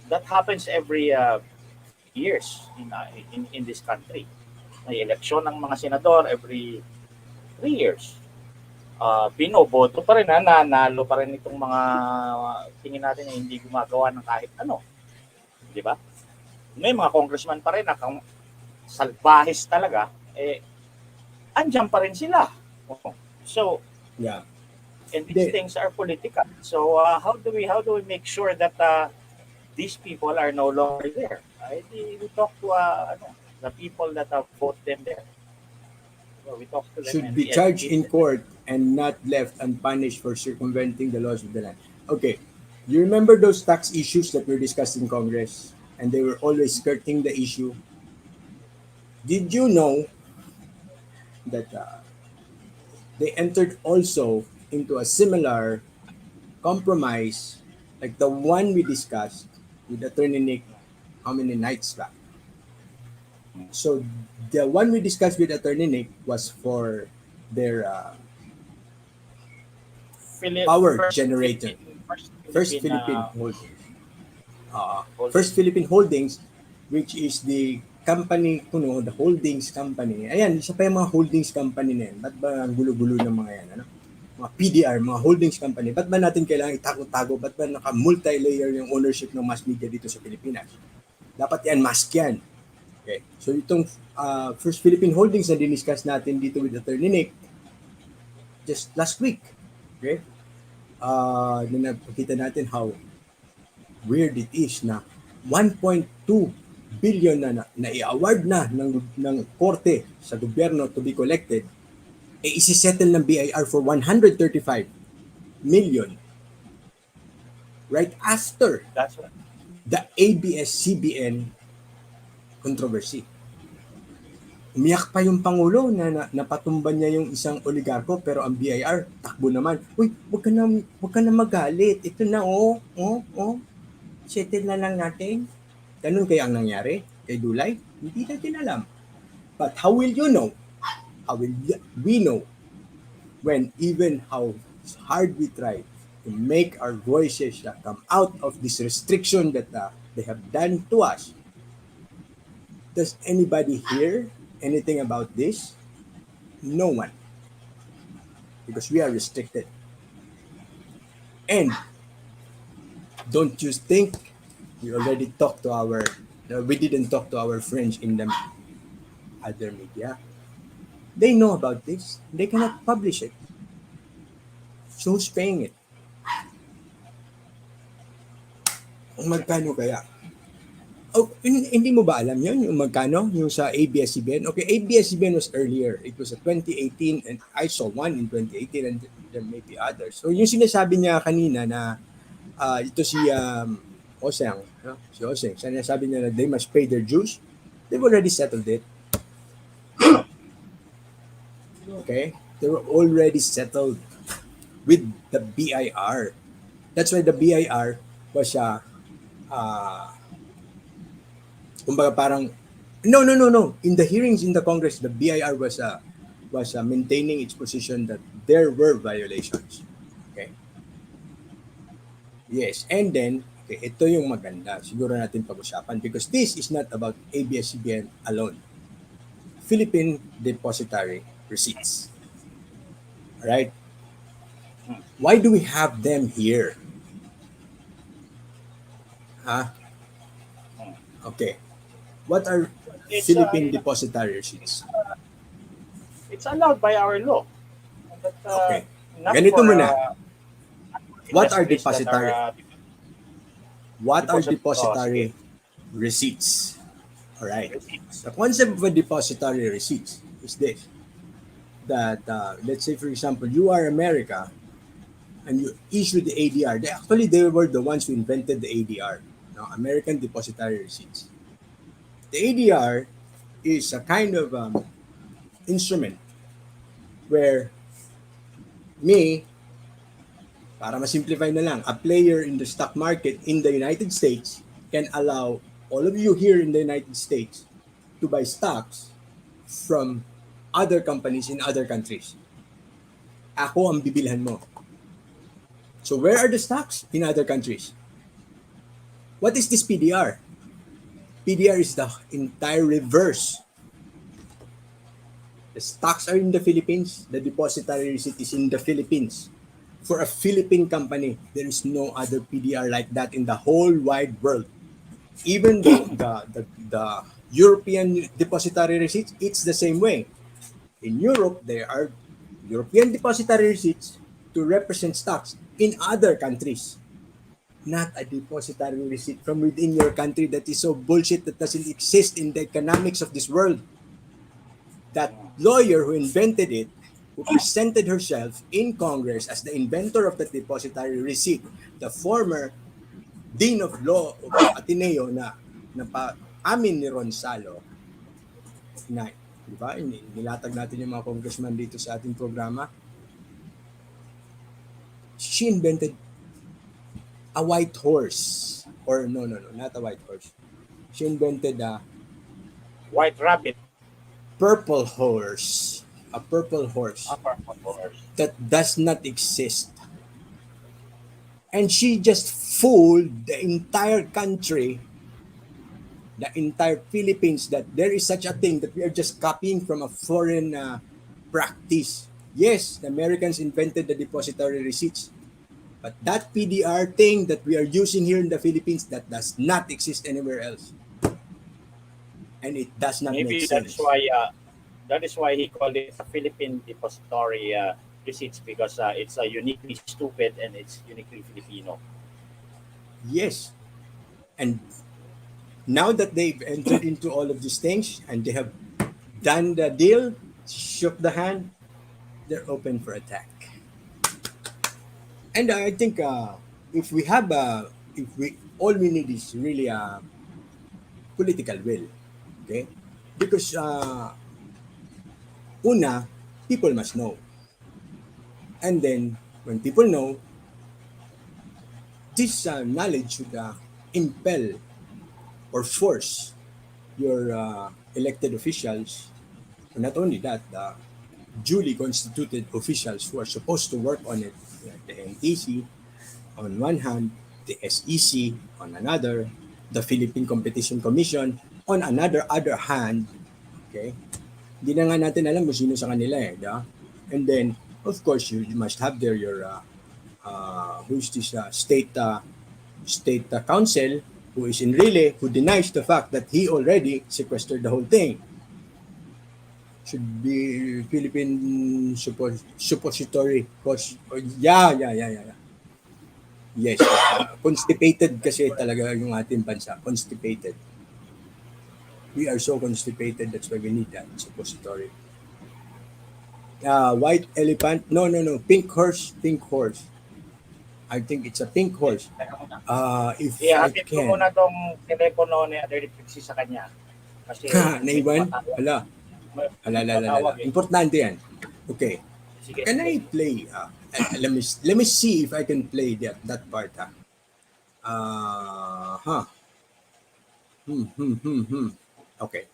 C: that happens every years in this country. May eleksyon ng mga senador every 3 years. Binoboto pa rin, nanalo pa rin itong mga tingin natin na hindi gumagawa ng kahit ano. Di ba? May mga congressman pa rin na salbahis talaga, andyan pa rin sila. So,
A: Yeah.
C: and these things are political. So, how do we make sure that these people are no longer there? We talk to the people that vote them there. So we talk to them
A: Should
C: and
A: be
C: we
A: charged
C: educate
A: in
C: them.
A: court and not left unpunished for circumventing the laws of the land. Okay, you remember those tax issues that were discussed in Congress, and they were always skirting the issue? Did you know that they entered also into a similar compromise like the one we discussed with Attorney Nick how many nights back? So the one we discussed with Attorney Nick was for their power generator. First Philippine Holdings. First Philippine Holdings, which is the company, the holdings company. Ayan, isa pa yung mga holdings company na yan. Ba't ba ang gulo-gulo ng mga yan? Ano? Mga PDR, mga holdings company. Ba't ba natin kailangan itago-tago? Ba't ba naka-multi-layer yung ownership ng mass media dito sa Pilipinas? Dapat yan, mask yan. Okay. So itong First Philippine Holdings na diniscuss natin dito with Attorney Nick just last week. Okay? Na nagpakita natin how weird it is na 1.2 billion na i-award na ng korte sa gobyerno to be collected, isi-settle ng BIR for 135 million right after
C: That's right.
A: the ABS-CBN controversy. Umiyak pa yung Pangulo na napatumba niya yung isang oligarko, pero ang BIR takbo naman. Uy, wag ka na magalit. Ito na, settle na lang natin. Ganun kaya ang nangyari kay Dulay? Hindi natin alam. But how will you know? How will we know when even how hard we try to make our voices come out of this restriction that they have done to us? Does anybody hear anything about this? No one. Because we are restricted. And don't you think we already talked to we didn't talk to our friends in the other media? They know about this. They cannot publish it. So who's paying it? Kung magkano kaya? Oh, hindi mo ba alam yun? Yung magkano? Yung sa ABS-CBN? Okay, ABS-CBN was earlier. It was 2018 and I saw one in 2018 and there may be others. So yung sinasabi niya kanina na ito si Oseng, si Oseng, sinasabi niya na they must pay their dues. They've already settled it. Okay? They were already settled with the BIR. That's why the BIR was kumbaga parang no. In the hearings in the Congress, the BIR was maintaining its position that there were violations. Okay? Yes, and then ito yung maganda. Siguro natin pag-usapan because this is not about ABS-CBN alone. Philippine Depositary Receipts. Alright? Why do we have them here? Okay. What are Philippine Depositary Receipts?
C: It's allowed by our law. But,
A: okay. Ganito muna. What are depositary? What are depositary receipts? All right. The concept of a depositary receipts is this: that let's say, for example, you are America, and you issue the ADR. They were the ones who invented the ADR, American Depositary Receipts. The ADR is a kind of instrument where me, para ma-simplify na lang, a player in the stock market in the United States can allow all of you here in the United States to buy stocks from other companies in other countries. Ako ang bibilhan mo. So where are the stocks in other countries? What is this PDR? PDR is the entire reverse. The stocks are in the Philippines. The depository receipt is in the Philippines. For a Philippine company, there is no other PDR like that in the whole wide world. Even though the European depository receipts, it's the same way. In Europe, there are European depository receipts to represent stocks in other countries. Not a depository receipt from within your country that is so bullshit that doesn't exist in the economics of this world. That lawyer who invented it, who presented herself in Congress as the inventor of the depository receipt, the former Dean of Law of Ateneo na amin ni Ronzalo, na, di ba, nilatag natin yung mga congressman dito sa ating programa. She invented a white horse. Or no, not a white horse. She invented a
C: White rabbit.
A: purple horse. A purple horse that does not exist. And she just fooled the entire country, the entire Philippines, that there is such a thing that we are just copying from a foreign practice. Yes, the Americans invented the depository receipts. But that PDR thing that we are using here in the Philippines, that does not exist anywhere else. And it does not
C: Maybe
A: make sense.
C: that is why he called it a Philippine depository receipts, because it's uniquely stupid and it's uniquely Filipino.
A: Yes. And now that they've entered into all of these things and they have done the deal, shook the hand, they're open for attack. And I think if we have all we need is really a political will, okay? Because una, people must know. And then when people know, this knowledge should impel or force your elected officials, and not only that, the duly constituted officials who are supposed to work on it, like the NTC on one hand, the SEC on another, the Philippine Competition Commission on other hand, okay? Hindi na nga natin alam kung sino sa kanila eh, di ba? And then, of course, you must have there your who's this state council, who is in relay, who denies the fact that he already sequestered the whole thing. Should be Philippine suppository. Yeah. Yes. Constipated kasi talaga yung ating bansa. Constipated. We are so constipated, that's why we need that suppository. White elephant? No. Pink horse. I think it's a pink horse. If I
C: Hatid ko
A: can.
C: muna tong telepono ni Atty. Trixie sa kanya. Kasi
A: Naiwan? Hala. Importante yan. Okay.
C: Sige.
A: Can I play? Let me see if I can play that part. Okay.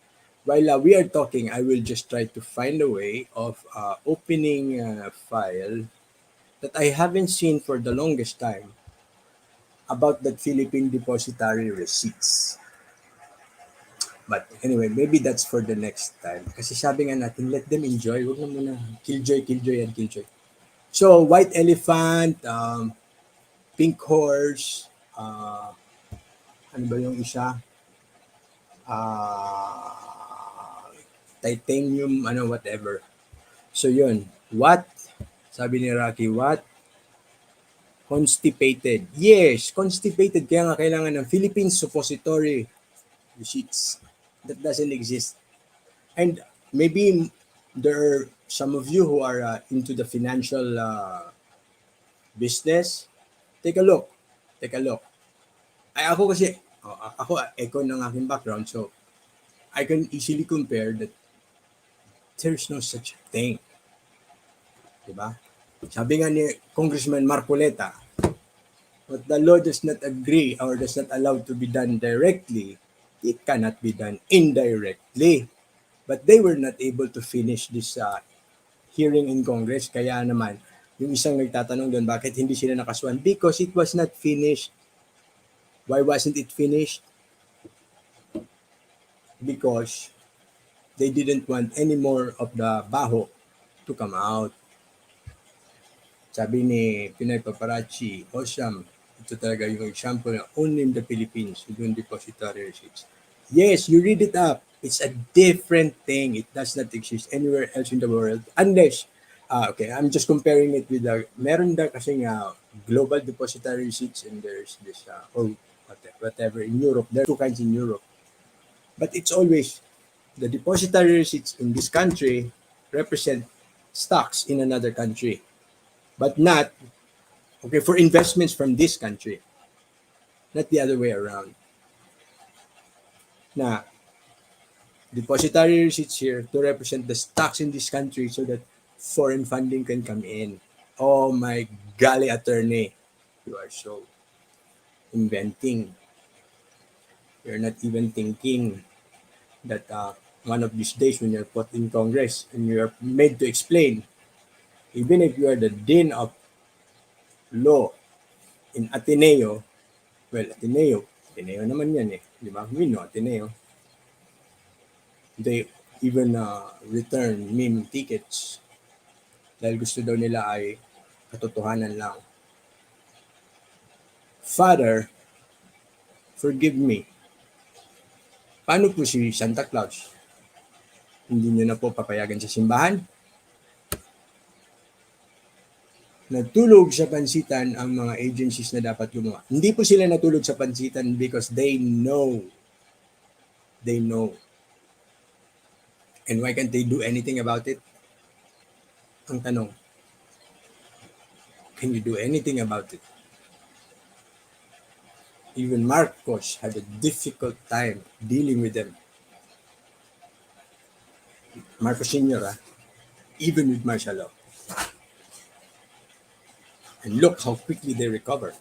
A: While we are talking, I will just try to find a way of opening a file that I haven't seen for the longest time about the Philippine depository receipts. But anyway, maybe that's for the next time. Kasi sabi nga natin, let them enjoy. Huwag na muna. Killjoy. So, white elephant, pink horse, ano ba yung isa? Titanium, whatever. So, yun. What? Sabi ni Rocky, what? Constipated. Yes, constipated. Kaya nga kailangan ng Philippine suppository receipts. That doesn't exist. And maybe there are some of you who are into the financial business. Take a look. Ako kasi, ako econ ng aking background, so I can easily compare that There's no such thing. Diba? Sabi nga ni Congressman Marcoleta, what the law does not agree or does not allow to be done directly, it cannot be done indirectly. But they were not able to finish this hearing in Congress. Kaya naman, yung isang nagtatanong doon, bakit hindi sila nakasuhan? Because it was not finished. Why wasn't it finished? Because they didn't want any more of the baho to come out. Sabi ni Pinay Paparazzi, awesome. Ito talaga yung example na only in the Philippines we don't depository receipts. Yes, you read it up. It's a different thing. It does not exist anywhere else in the world unless, okay, I'm just comparing it with meron da kasi global depository receipts and there's this, or whatever in Europe. There are two kinds in Europe. But it's always the depository receipts in this country represent stocks in another country. But not, okay, for investments from this country, not the other way around. Na, depository receipts here to represent the stocks in this country so that foreign funding can come in. Oh my golly, attorney, you are so inventing. You're not even thinking that one of these days when you're put in Congress and you're made to explain, even if you are the dean of law in Ateneo, well, Ateneo naman yan eh, di ba? We know Ateneo. They even return meme tickets dahil gusto daw nila ay katotohanan lang. Father, forgive me. Paano po si Santa Claus? Hindi niyo na po papayagan sa simbahan? Natulog sa pansitan ang mga agencies na dapat gumawa. Hindi po sila natulog sa pansitan because they know. They know. And why can't they do anything about it? Ang tanong, can you do anything about it? Even Marcos had a difficult time dealing with them. Marcos Sr., even with martial law. And look how quickly they recovered.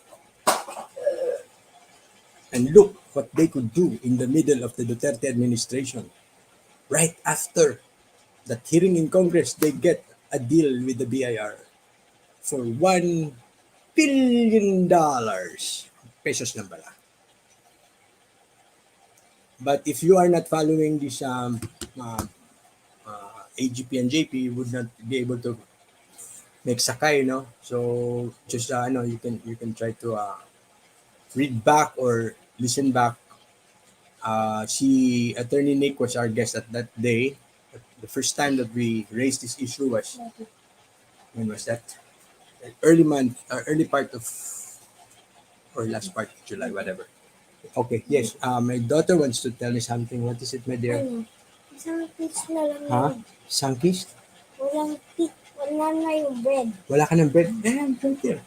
A: And look what they could do in the middle of the Duterte administration. Right after that hearing in Congress, they get a deal with the BIR for $1 billion. Pesos lang pala. But if you are not following this AGP&JP, you would not be able to make sakay, no? So just you can try to read back or listen back. Si Attorney Nick was our guest at that day. The first time that we raised this issue was, when was that? Early part of, or last part of July, whatever. Okay, yes. My daughter wants to tell me something. What is it, my dear?
D: Isang piece na lang
A: Ha?
D: yun.
A: Sangkis?
D: Walang pick. Wala na yung bread.
A: Wala ka ng bread? I'm right there.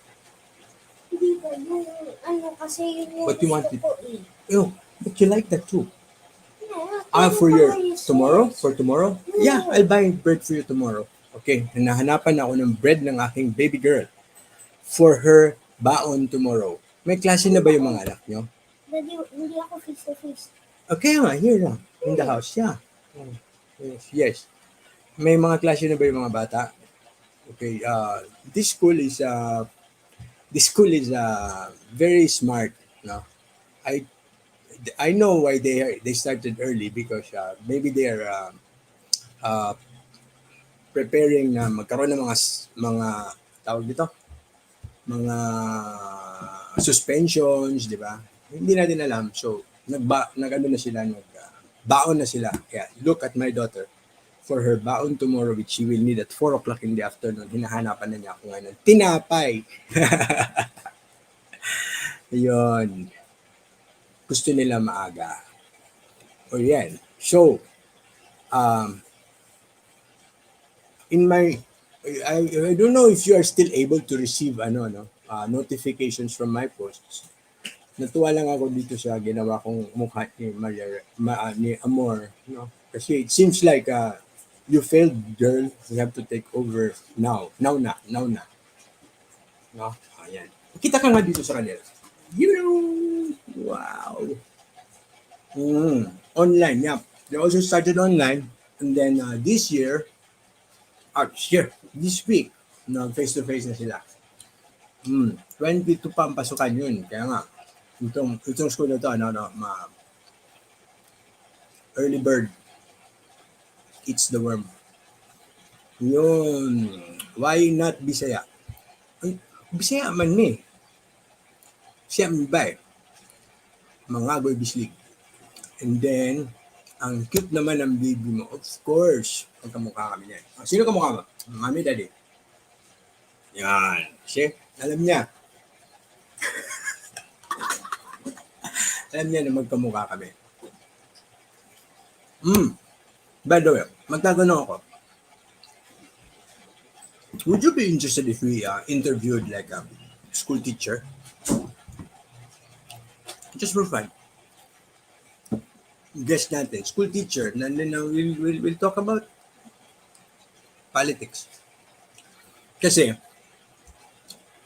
D: Hindi ba yung kasi yun yung
A: But you
D: gusto
A: want it?
D: ko eh.
A: Oh, but you like that too.
D: Yeah,
A: For your
D: yung
A: tomorrow?
D: sauce.
A: For tomorrow? Yeah, I'll buy bread for you tomorrow. Okay, nahanapan ako ng bread ng aking baby girl for her baon tomorrow. May klase na ba yung mga anak nyo?
D: Daddy, hindi ako face to face.
A: Okay nga, here lang. In the house, yeah. Yes. May mga klase na ba yung mga bata? Okay, this school is very smart. No, I know why they started early because maybe they are preparing na magkaroon ng mga tawag dito, mga suspensions, di ba? Hindi natin alam. So nag-ano na sila, baon na sila. Yeah, look at my daughter. For her baon tomorrow, which she will need at 4 o'clock in the afternoon, hinahanapan na niya ako ngayon. Tinapay! Yun. Gusto nila maaga. O yan. So, I don't know if you are still able to receive notifications from my posts. Natuwa lang ako dito sa ginawa kong mukha ni ni Amor, no? Kasi it seems like you failed, girl. We have to take over now. Now na. No? Ayan. Kita ka nga dito sa kanila. You know, wow. Online, yeah. They also started online. And then this week, no, face-to-face na sila. 22 pa ang pasukan yun. Kaya nga, itong school na to, early bird eats the worm. Yun. Why not Bisaya? Ay, Bisaya man ni. Siya ba eh. Mangagoy bislig. And then, ang cute naman ng baby mo. Of course, magkamukha kami niyan. Sino kamukha mo? Mami, daddy. Yan. Siya, alam niya. Alam niya na magkamukha kami. By the way, magtatanong ako. Would you be interested if we interviewed like a school teacher? Just for fun. Guest natin, school teacher, and then we'll talk about politics. Kasi,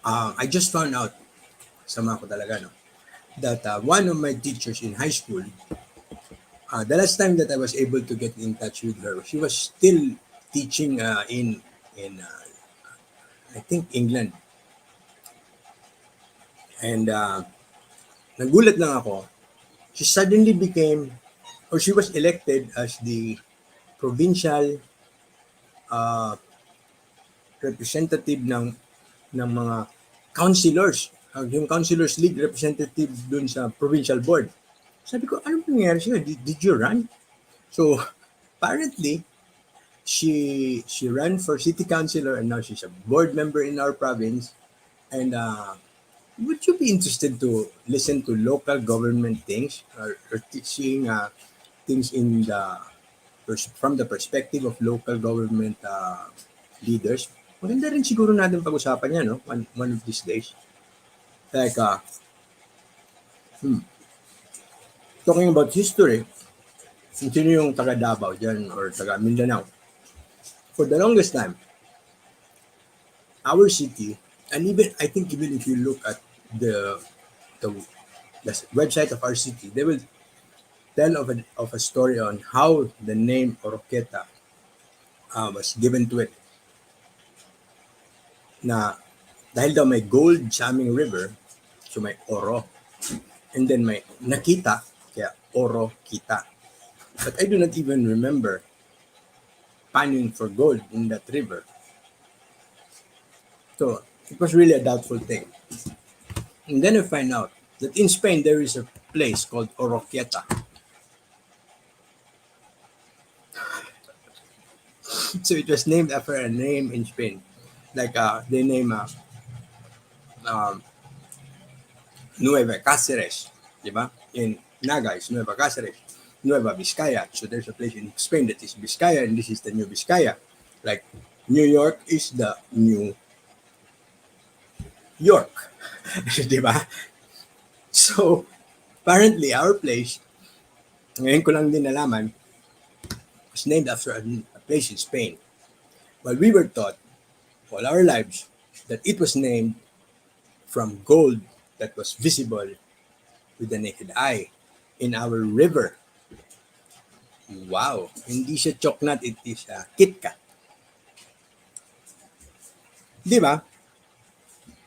A: I just found out, sama ko talaga, no, that one of my teachers in high school, the last time that I was able to get in touch with her, she was still teaching in I think England. And nagulat lang ako, she suddenly became, or she was elected as the provincial representative ng mga councilors, yung councilors league representative dun sa provincial board. Sabi ko, ano nangyari siya? Did you run? So, apparently, she ran for city councilor and now she's a board member in our province. And would you be interested to listen to local government things or seeing things in from the perspective of local government leaders? Maganda rin siguro natin pag-usapan yan, no? One of these days. Like, talking about history, sino yung taga Davao dyan or taga Mindanao? For the longest time, our city, and I think even if you look at the website of our city, they will tell of a story on how the name Oroqueta was given to it. Na dahil daw may gold sa aming river, so may oro. And then may nakita, kaya oro kita. But I do not even remember panning for gold in that river. So it was really a doubtful thing. And then I find out that in Spain there is a place called Oroquieta. So it was named after a name in Spain. Like they name Nueva Cáceres, diba? In Naga is Nueva Cáceres, Nueva Vizcaya. So there's a place in Spain that is Vizcaya, and this is the New Vizcaya. Like New York is the New York, diba? So apparently our place, ngayon ko lang din nalaman, was named after a place in Spain. While we were taught all our lives that it was named from gold that was visible with the naked eye in our river. Wow, hindi siya choknat, it is KitKat. Di ba?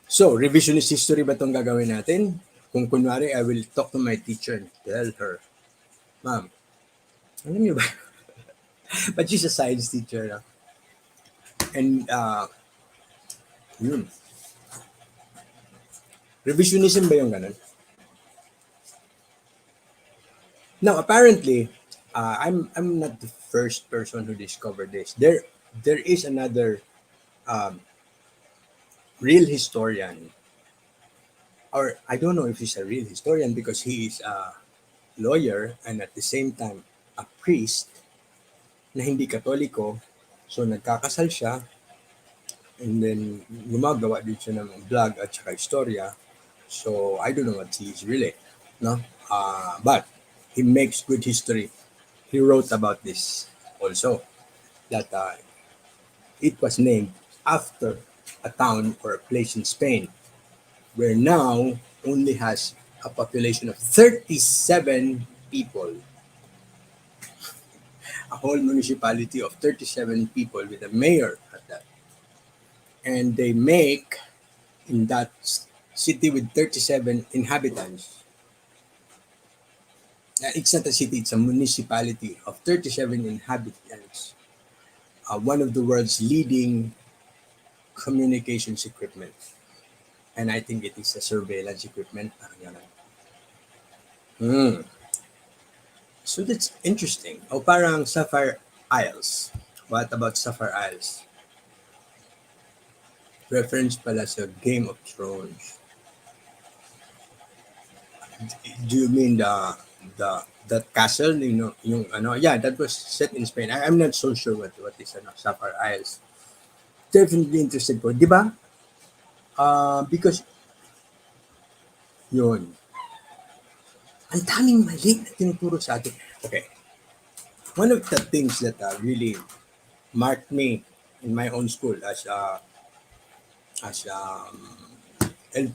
A: So, revisionist history ba itong gagawin natin? Kung kunwari, I will talk to my teacher and tell her, Ma'am, alam niyo ba? But she's a science teacher. No? And, yun. Revisionism ba yung ganun? Now, apparently, I'm not the first person who discovered this. There is another real historian, or I don't know if he's a real historian because he is a lawyer and at the same time a priest na hindi Katoliko. So nagkakasal siya and then gumagawa din siya ng blog at saka istorya. So I don't know what he is really, no? But he makes good history. He wrote about this also. that it was named after a town or a place in Spain, where now only has a population of 37 people. A whole municipality of 37 people with a mayor at that. And they make, in that city with 37 inhabitants, it's not a city, it's a municipality of 37 inhabitants, one of the world's leading communications equipment. And I think it is a surveillance equipment. So that's interesting. O parang Sapphire Isles. What about Sapphire Isles? Reference pala sa Game of Thrones. Do you mean that castle, yung ano? Yeah, that was set in Spain. I'm not so sure what is Sapphire Isles. Definitely interested po, di ba? Because yun, ang daming mali na tinuturo sa atin. Okay. One of the things that really marked me in my own school as el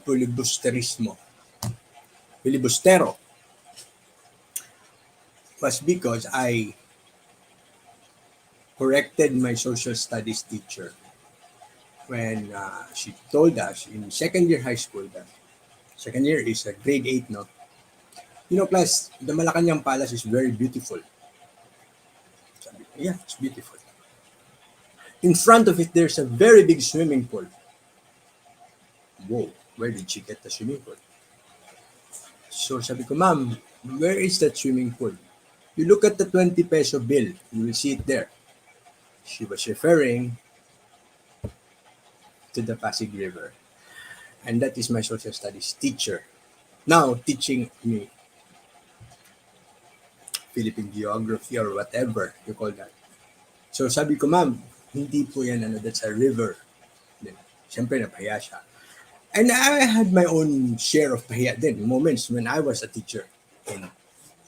A: filibustero, was because I corrected my social studies teacher when she told us in second year high school that second year is grade 8, no? Class, the Malacanang Palace is very beautiful. Sabi ko, yeah, it's beautiful. In front of it, there's a very big swimming pool. Whoa, where did she get the swimming pool? So sabi ko, ma'am, where is that swimming pool? You look at the 20 peso bill, you will see it there. She was referring to the Pasig River. And that is my social studies teacher. Now teaching me Philippine geography or whatever you call that. So sabi ko, ma'am, hindi po yan, that's a river. Then, siyempre napahiya siya. And I had my own share of pahiya din, moments when I was a teacher in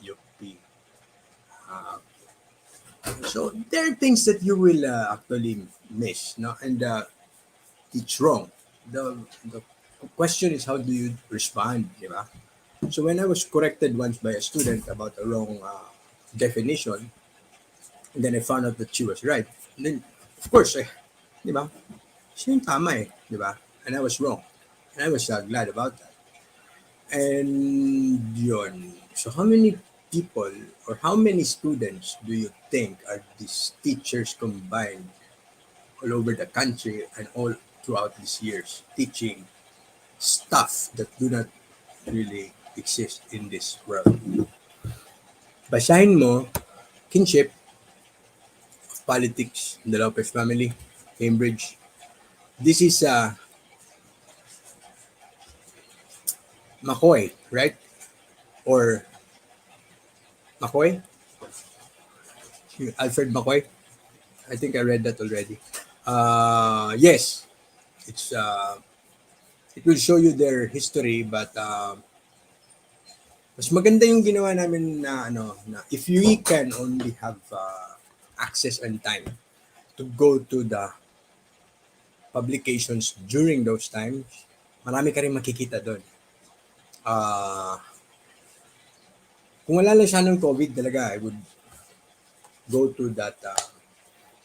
A: UP. So there are things that you will actually miss, no? And it's wrong. The question is, how do you respond, di ba? So when I was corrected once by a student about a wrong definition, and then I found out that she was right. And then, of course, di ba? Siya yung tama di ba? And I was wrong. And I was glad about that. And yun. So how many people or how many students do you think are these teachers combined all over the country and all throughout these years teaching stuff that do not really exist in this world? Basahin mo Kinship of Politics, the Lopez Family, Cambridge. This is McCoy, right? Or McCoy? Alfred McCoy? I think I read that already. Yes, it will show you their history, but mas maganda yung ginawa namin na if we can only have access and time to go to the publications during those times, marami ka rin makikita doon. Kung wala lang siya ng COVID talaga, I would go to that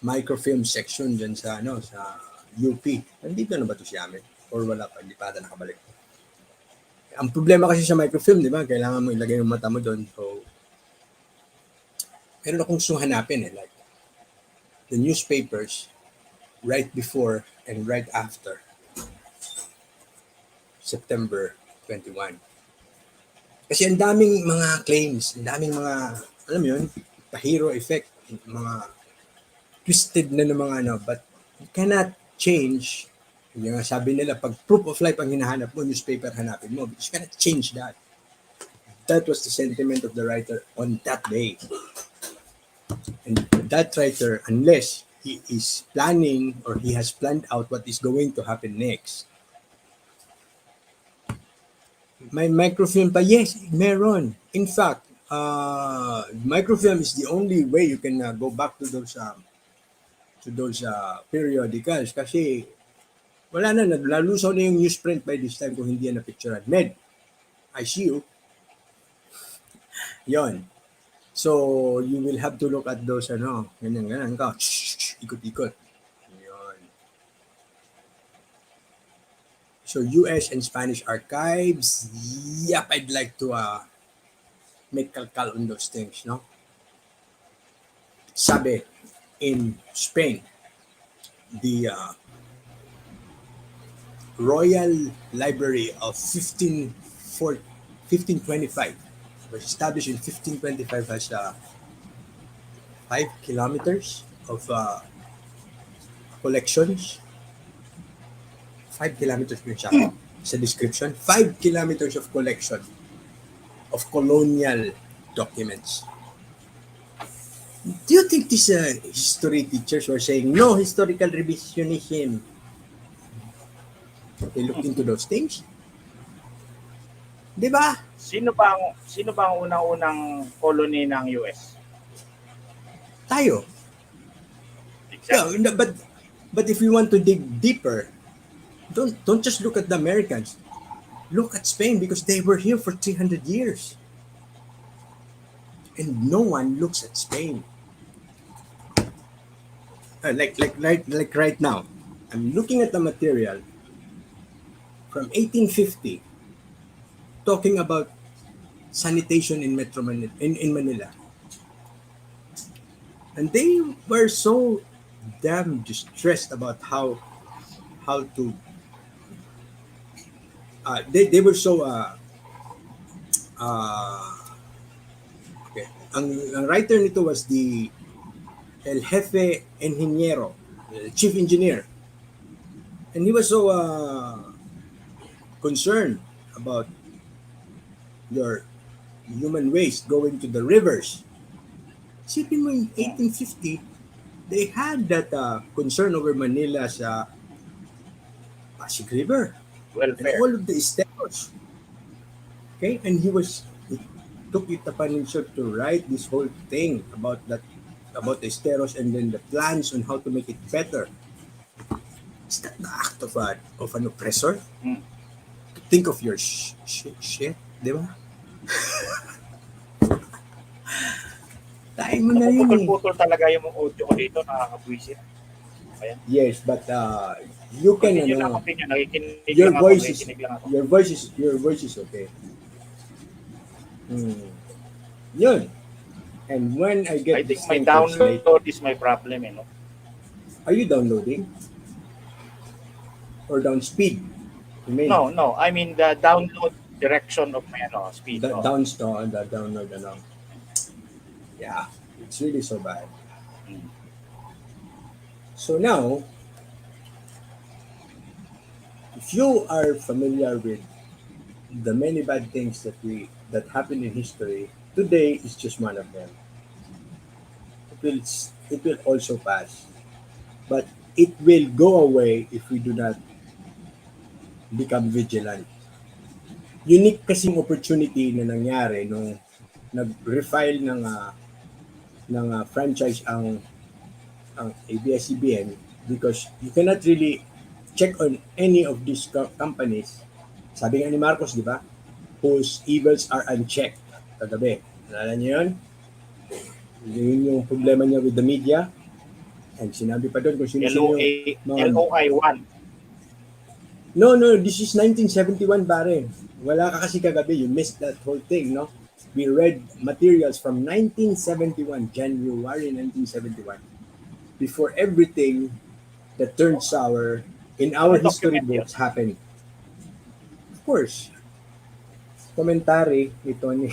A: microfilm section dyan sa UP. Nandito na ba ito si Ahmed? Or wala pa, hindi pa ata nakabalik. Ang problema kasi sa microfilm, di ba? Kailangan mo ilagay yung mata mo doon. So, meron akong gusto hanapin like the newspapers right before and right after September 21. Kasi ang daming mga claims, ang daming mga, alam mo yun, pa-hero effect, mga twisted na mga but you cannot change. Yung sabi nila, pag proof of life ang hinahanap mo, newspaper hanapin mo, because you cannot change that. That was the sentiment of the writer on that day. And that writer, unless he is planning or he has planned out what is going to happen next, may microfilm pa? Yes, meron. In fact, microfilm is the only way you can go back to those to those periodicals kasi wala na, naglalusaw na yung newsprint by this time kung hindi yan na-picturean. Med, I see you. Yon. So, you will have to look at those, ganyan ka. Ikot-ikot. Yon. So, US and Spanish archives, yep, I'd like to make kalkal on those things, no? Sabi, in Spain, the Royal Library of 1525 was established in 1525 as 5 kilometers of collections. 5 kilometers yun siya sa description. 5 kilometers of collection of colonial documents. Do you think these history teachers were saying, no historical revisionism? They looked into those things. Di ba?
C: Sino ba ang unang-unang colony ng US?
A: Tayo.
C: Exactly.
A: Yeah, but if you want to dig deeper, don't just look at the Americans. Look at Spain because they were here for 300 years. And no one looks at Spain. Like right now, I'm looking at the material from 1850 talking about sanitation in Metro Manila, in Manila. And they were so damn distressed about how to they were so okay. Ang writer nito was the El Jefe Ingeniero, the chief engineer. And he was so concerned about your human waste going to the rivers. Sipin mo in 1850, they had that concern over Manila's Pasig River and
C: Welfare.
A: all of the esteros. Okay, and he took it upon himself to write this whole thing about the esteros and then the plans on how to make it better. Is that the act of an oppressor? Think of your shit, di ba? Tayo mo na yun eh.
C: Puputol talaga yung audio ko dito, nakakabwisit. Ayan.
A: Yes, but you can
C: Continue lang, continue. Nakikinig
A: your
C: lang
A: voice
C: ako,
A: is
C: nakikinig lang ako.
A: your voice is okay. Yun. And when I get
C: I think
A: this
C: my
A: thing translated,
C: download is my problem, you know.
A: are you downloading? Or down speed? You mean?
C: No. I mean the download direction of my speed.
A: The download, Yeah, it's really so bad. So now, if you are familiar with the many bad things that happened in history, today is just one of them. It will also pass, but it will go away if we do not become vigilant. Unique kasing opportunity na nangyari nung nag-refile ng franchise ang ABS-CBN because you cannot really check on any of these companies. Sabi nga ni Marcos, di ba? Whose evils are unchecked. Kagabi. Nalala niyo yun? Yun yung problema niya with the media. And sinabi pa doon kung sino
C: LOI 1.
A: No, this is 1971, pare. Wala ka kasi kagabi. You missed that whole thing, no? We read materials from 1971, January 1971. Before everything that turned sour in our history books happened. Of course, komentary ito ni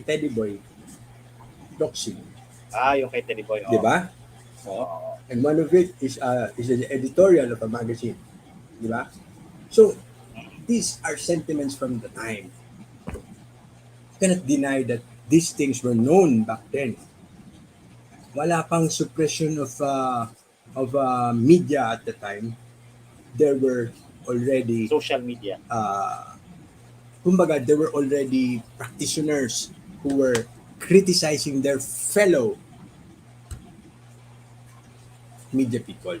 A: Teddy Boy, Doxy.
C: Yung kay Teddy Boy.
A: Di ba? And one of it is an editorial of a magazine. Di ba? So, these are sentiments from the time. You cannot deny that these things were known back then. Wala pang suppression of media at the time. There were already
C: social media.
A: Kumbaga, there were already practitioners who were criticizing their fellow media people.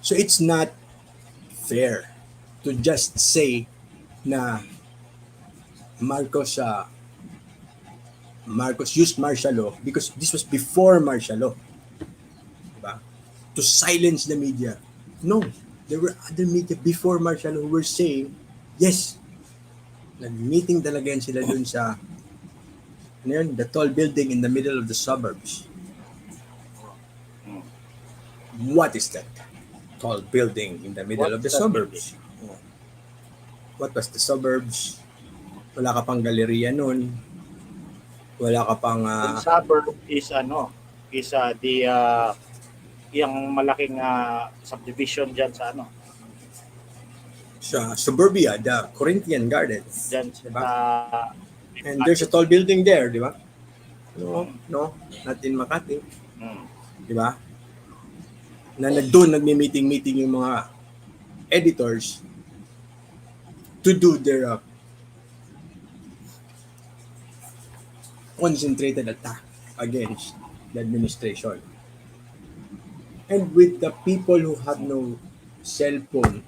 A: So it's not fair to just say na Marcos Marcos used martial law because this was before martial law, diba? To silence the media. No, there were other media before martial law who were saying, yes, nag-meeting talaga yan sila dun sa ano yun, the tall building in the middle of the suburbs. What is that? Tall building in the middle
C: What
A: of the
C: is that
A: suburbs. What was the suburbs? Wala ka pang galeriya nun. Wala ka pang
C: Yung suburb is yung malaking subdivision diyan sa
A: sa suburbia, the Corinthian Gardens.
C: diyan
A: Diba?
C: sa
A: And there's a tall building there, di ba? No, not in Makati. Di ba? Na doon nagmi-meeting yung mga editors to do their concentrated attack against the administration. And with the people who have no cell phone,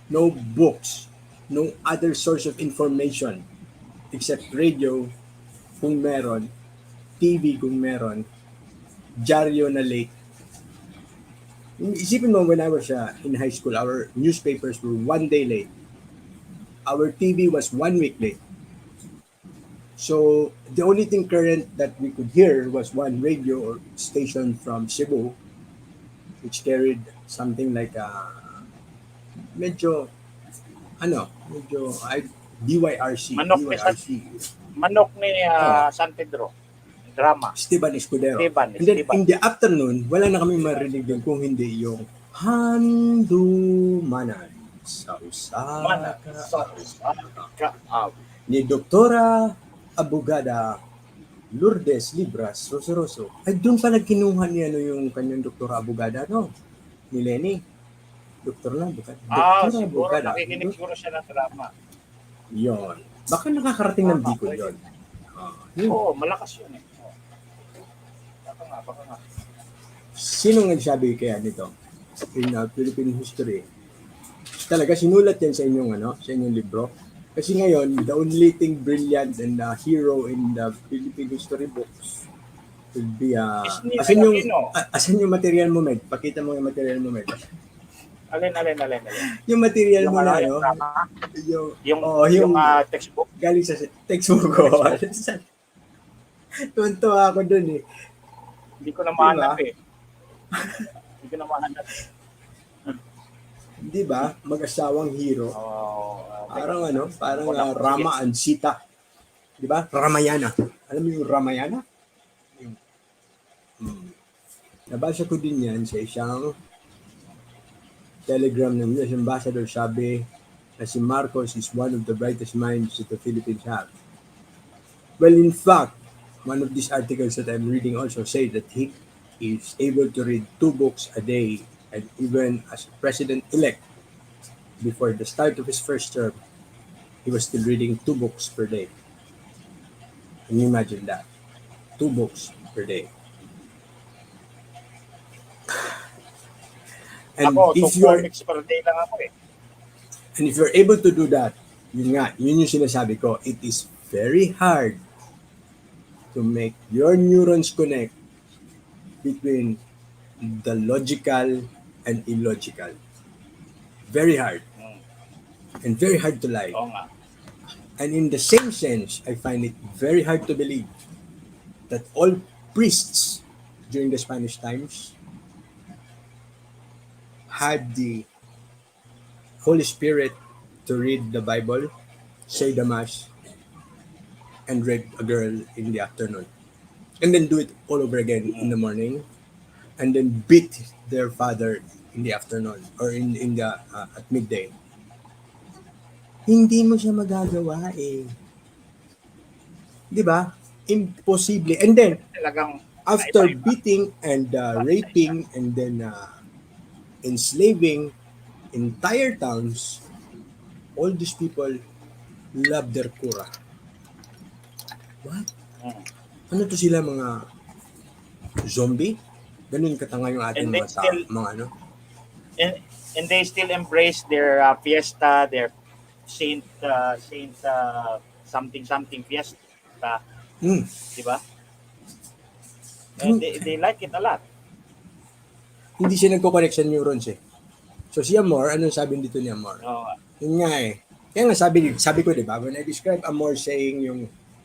A: no books, no other source of information except radio kung meron, TV kung meron, dyaryo na late. Isipin mo, when I was in high school, our newspapers were 1 day late. Our TV was 1 week late. So the only thing current that we could hear was one radio or station from Cebu, which carried something like medyo DYRC.
C: Manok ni San Pedro. Drama.
A: Esteban Escudero.
C: Esteban.
A: And then in the afternoon, wala na kami marinig din kung hindi yung Handumanan sa Usaka ni Doktora Abogada Lourdes Libras Roseroso. Ay, doon pala kinuha niya yung kanyang Doktora Abogada, ni Lenny. Doktor lang, Abogada.
C: Siguro nakikinig siguro siya ng drama.
A: Yon. Baka nakakarating ng Bicol yun.
C: Oo, malakas yun eh. Baka nga.
A: Sino nagsabi kaya nito? In Philippine history. Talaga sinulat yan sa inyong libro. Kasi ngayon, the only thing brilliant and hero in the Philippine history books will be asan yung material mo, Med? Pakita mo yung material mo, Med.
C: Alin.
A: Yung material mo na, yung
C: textbook.
A: Galing sa textbook ko. Tuntua ako dun eh.
C: Hindi ko na mahanap eh.
A: Di ba? Mag-asawang hero. Parang Rama and Sita. Di ba? Ramayana. Alam mo yung Ramayana? Nabasa ko din yan sa isang telegram ng US Ambassador. Sabi na si Marcos is one of the brightest minds that the Philippines have. Well, in fact, one of these articles that I'm reading also say that he is able to read 2 books a day, and even as president-elect, before the start of his first term, he was still reading 2 books per day. Can you imagine that? 2 books per day. And if you're able to do that, yun yung sinasabi ko, it is very hard to make your neurons connect between the logical and illogical. Very hard. And very hard to lie. And in the same sense, I find it very hard to believe that all priests during the Spanish times had the Holy Spirit to read the Bible, say the Mass, and rape a girl in the afternoon. And then do it all over again in the morning. And then beat their father in the afternoon or in the at midday. Hindi mo siya magagawa eh. Di ba? Imposible. And then, after beating and raping and then enslaving entire towns, all these people love their kura. What? Ano to sila, mga zombie? Ganun katanga yung ating
C: And they
A: mga tao,
C: still
A: mga ano.
C: and, and they still embrace their fiesta, their saint something something fiesta,
A: Hmm.
C: di ba? And they like it a lot.
A: Hindi siya nagko-connect sa neurons eh. So si Amor, anong sabi dito ni Amor?
C: No,
A: Yun nga eh. Kaya nga sabi ko, di ba, when I describe Amor saying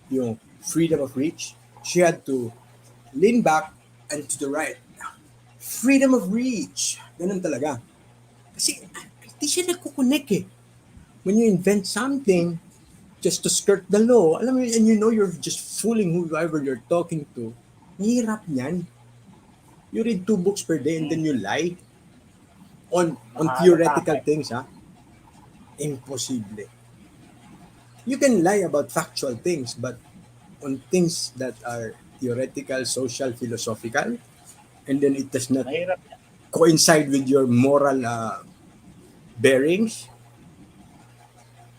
A: yung freedom of reach, she had to lean back and to the right. Freedom of reach. Ganun talaga. Kasi hindi siya nagko-connect eh. When you invent something just to skirt the law, alam mo, and you know you're just fooling whoever you're talking to, hirap niyan. You read 2 books per day and then you lie on theoretical things, ha? Impossible. You can lie about factual things, but on things that are theoretical, social, philosophical, and then it does not
C: mahirap yan.
A: coincide with your moral bearings,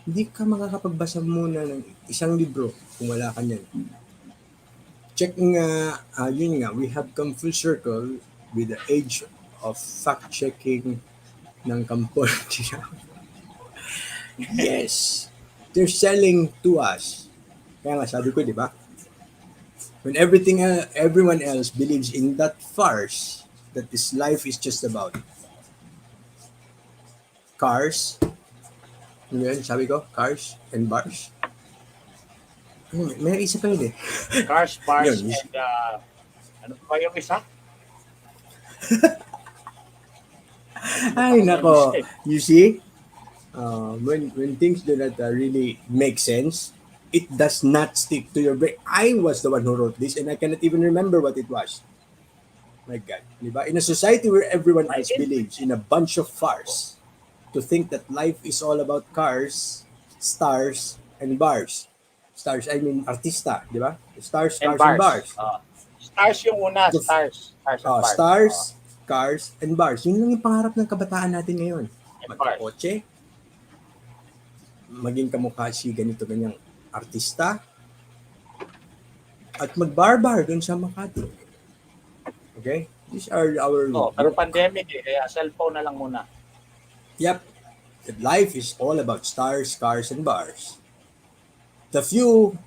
A: hindi ka makakapagbasa muna ng isang libro kung wala ka niyan. Check nga, yun nga, we have come full circle with the age of fact-checking ng Cambodia. Yes, they're selling to us. Kaya nga sabi ko, di ba? When everyone else believes in that farce, that this life is just about cars, yun, sabi ko, cars and bars. May isa pa yun eh.
C: Cars, bars,
A: Yun,
C: and ano pa yung isa?
A: Ay, nako. You see? When things do not really make sense, it does not stick to your brain. I was the one who wrote this and I cannot even remember what it was. My God. Diba? In a society where everyone else believes in a bunch of farce, to think that life is all about cars, stars, and bars. Stars, I mean, artista, di ba? Stars,
C: And
A: cars, and bars.
C: Stars yung una, stars. Stars and bars.
A: Stars, cars, and bars. Yun lang yung pangarap ng kabataan natin ngayon.
C: And
A: Magkakotse, maging kamukha si ganito ganyang artista, at magbarbar dun sa Makati. Okay? These are our...
C: pero pandemic eh, kaya cellphone na lang muna.
A: Yep. That life is all about stars, cars, and bars. The few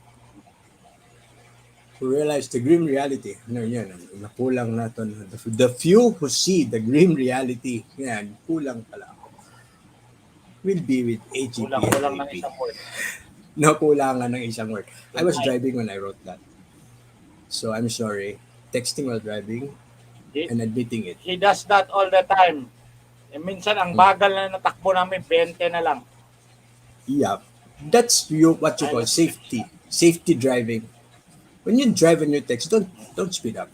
A: who realize the grim reality, nakulang natin. The few who see the grim reality, yan, kulang pala ako, will be with AGP&JP.
C: Kulang ng isang word.
A: Nakulangan ng isang word. I was driving when I wrote that. So I'm sorry. Texting while driving and admitting it.
C: He does that all the time. Eh, minsan ang bagal na natakbo namin, 20 na lang.
A: Yeah. That's what you call safety driving. When you drive and you text, don't speed up.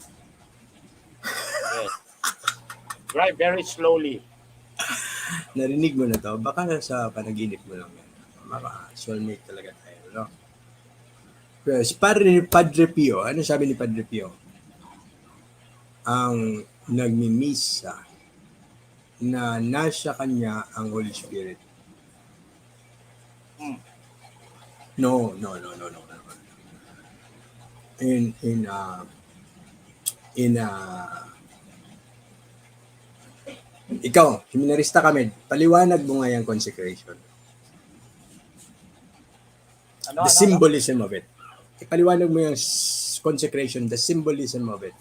C: Yes. Drive very slowly.
A: Narinig mo na to, baka sa panaginip mo lang yan. Baka soulmate talaga tayo, no? Pero si Padre Pio, ano sabi ni Padre Pio? Ang nagmimisa na nasa kanya ang Holy Spirit. No. Ikaw, seminarista kami, paliwanag mo nga yung consecration. The symbolism of it. Ipaliwanag mo yung consecration, the symbolism of it.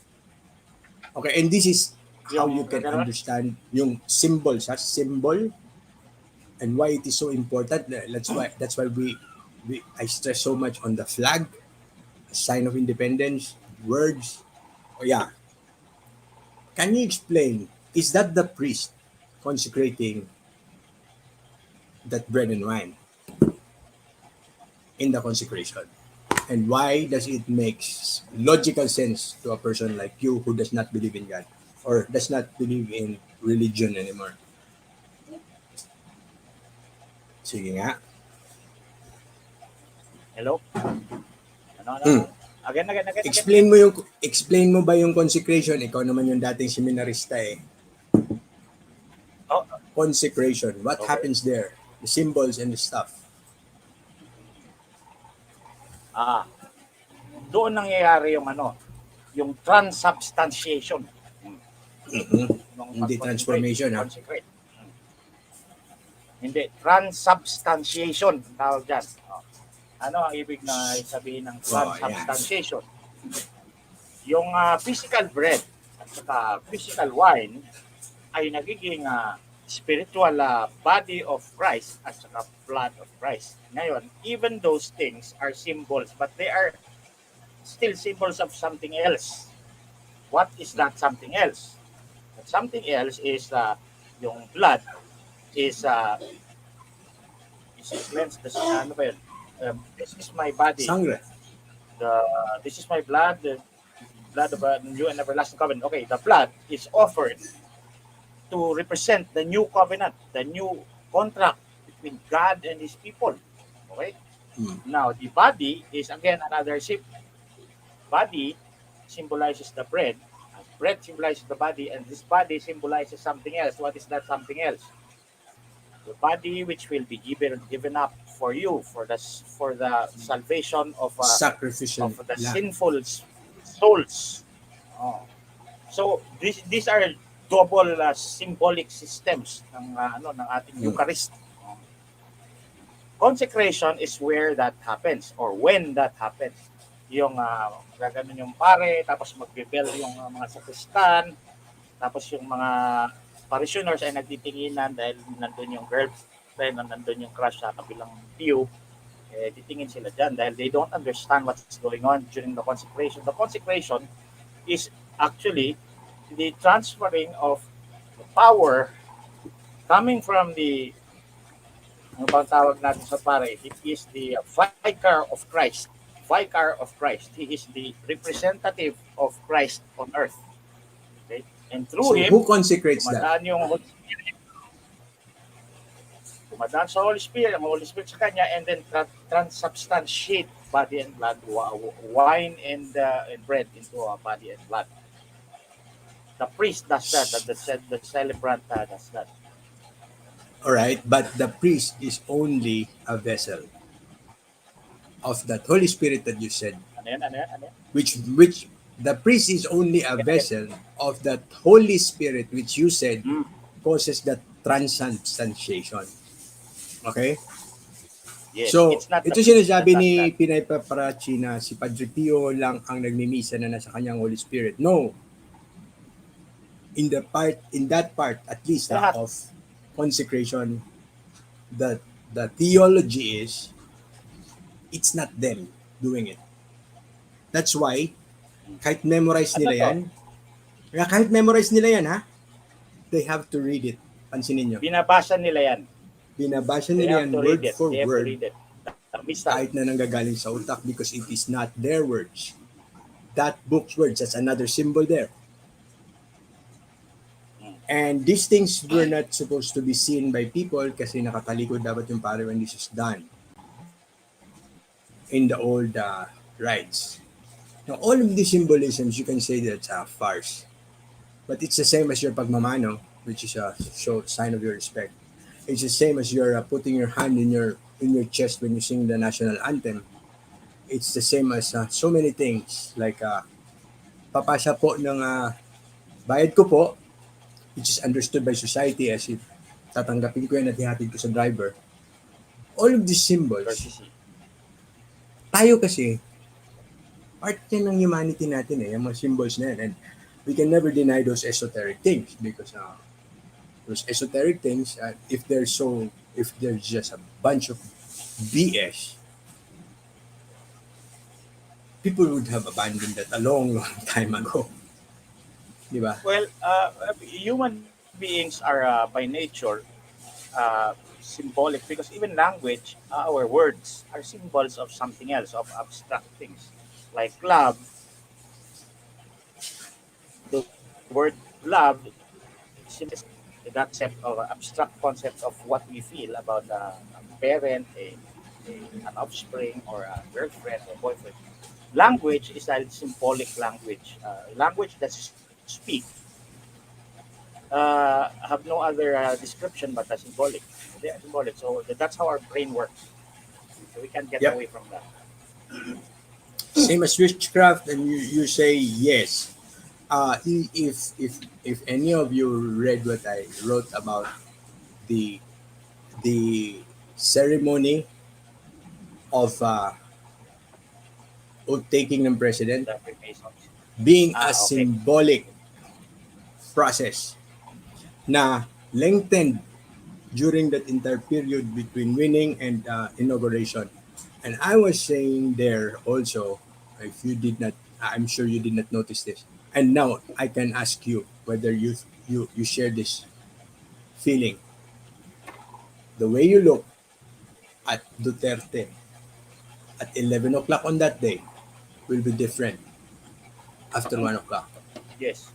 A: Okay, and this is how you can understand yung symbol, symbol, and why it is so important. That's why I stress so much on the flag, a sign of independence, words. Oh yeah. Can you explain, is that the priest consecrating that bread and wine in the consecration? And why does it make logical sense to a person like you who does not believe in God or does not believe in religion anymore? Sige nga.
C: Hello? Again.
A: Explain mo ba yung consecration? Ikaw naman yung dating seminarista eh. Consecration. What happens there? The symbols and the stuff.
C: Doon nangyayari yung yung transubstantiation.
A: Hindi transformation, ha?
C: Consecrate. Hindi, transubstantiation ang tawag dyan. Ano ang ibig na sabihin ng transubstantiation? Yung physical bread at saka physical wine ay nagiging spiritual body of Christ at saka blood of Christ. Ngayon, even those things are symbols, but they are still symbols of something else. What is that something else? That something else is yung blood is cleansed. Ano ba yun? This is my body.
A: Sangre.
C: This is my blood, the blood of a new and everlasting covenant. Okay, the blood is offered to represent the new covenant, the new contract between God and His people. Okay? Now, the body is again another body symbolizes the bread. Bread symbolizes the body, and this body symbolizes something else. What is that something else? The body which will be given up for you for the salvation of
A: sacrificial
C: of the sinful souls. So these are double symbolic systems ng ng ating Eucharist. Consecration is where that happens or when that happens. Yung gaganon yung pare, tapos magbibel yung mga sakristan, tapos yung mga parishioners ay nagtitinginan dahil nandun yung girlfriend, nandun yung crush sa kabilang pew, titingin sila dyan dahil they don't understand what's going on during the consecration. The consecration is actually the transferring of the power coming from the, ano bang tawag natin sa pare? It is the vicar of Christ. Vicar of Christ. He is the representative of Christ on earth. Okay? And through him,
A: who consecrates that?
C: Yung Holy Spirit. Dumadaan sa Holy Spirit, ang Holy Spirit sa kanya, and then transubstantiate body and blood, wine and bread into body and blood. The priest does that, the celebrant does that.
A: All right, but the priest is only a vessel of that Holy Spirit that you said.
C: Ano yan?
A: Which the priest is only a vessel of that Holy Spirit which you said causes that transubstantiation. Okay?
C: Yes,
A: So,
C: it's not
A: ito sinasabi ni Pinay Paparachi na si Padre Pio lang ang nagmimisa na nasa kanyang Holy Spirit. No. In that part, at least of consecration, the theology is it's not them doing it. That's why kahit memorize nila yan, ha? They have to read it. Pansinin nyo.
C: Binabasa nila yan.
A: Binabasa nila yan word for word.
C: Kahit
A: na nanggagaling sa utak because it is not their words. That book's words, that's another symbol there. And these things were not supposed to be seen by people kasi nakatalikod dapat yung pare when this is done in the old rites. Now, all of these symbolisms, you can say that's a farce. But it's the same as your pagmamano, which is a sign of your respect. It's the same as your putting your hand in your chest when you sing the national anthem. It's the same as so many things like papasa po ng bayad ko po, which is understood by society as if tatanggapin ko yan at ihatid ko sa driver. All of these symbols, tayo kasi, part yan ng humanity natin yung mga symbols na yan. And we can never deny those esoteric things because those esoteric things, if there's just a bunch of BS, people would have abandoned that a long time ago. Diba?
C: Well, human beings are by nature symbolic because even language, our words are symbols of something else, of abstract things. Like love, the word love is the concept of abstract concept of what we feel about a parent, an offspring, or a girlfriend or boyfriend. Language is a symbolic language. Language that speak have no other description but a symbolic. They are symbolic. So that's how our brain works. So we can't get away from that.
A: Same as witchcraft, and you say yes. If any of you read what I wrote about the the ceremony of oath taking ng president
C: The Freemasons.
A: being a
C: Okay.
A: symbolic process na lengthened during that entire period between winning and inauguration. And I was saying there also, if you did not, I'm sure you did not notice this. And now I can ask you whether you share this feeling. The way you look at Duterte at 11 o'clock on that day will be different after 1 o'clock.
C: Yes.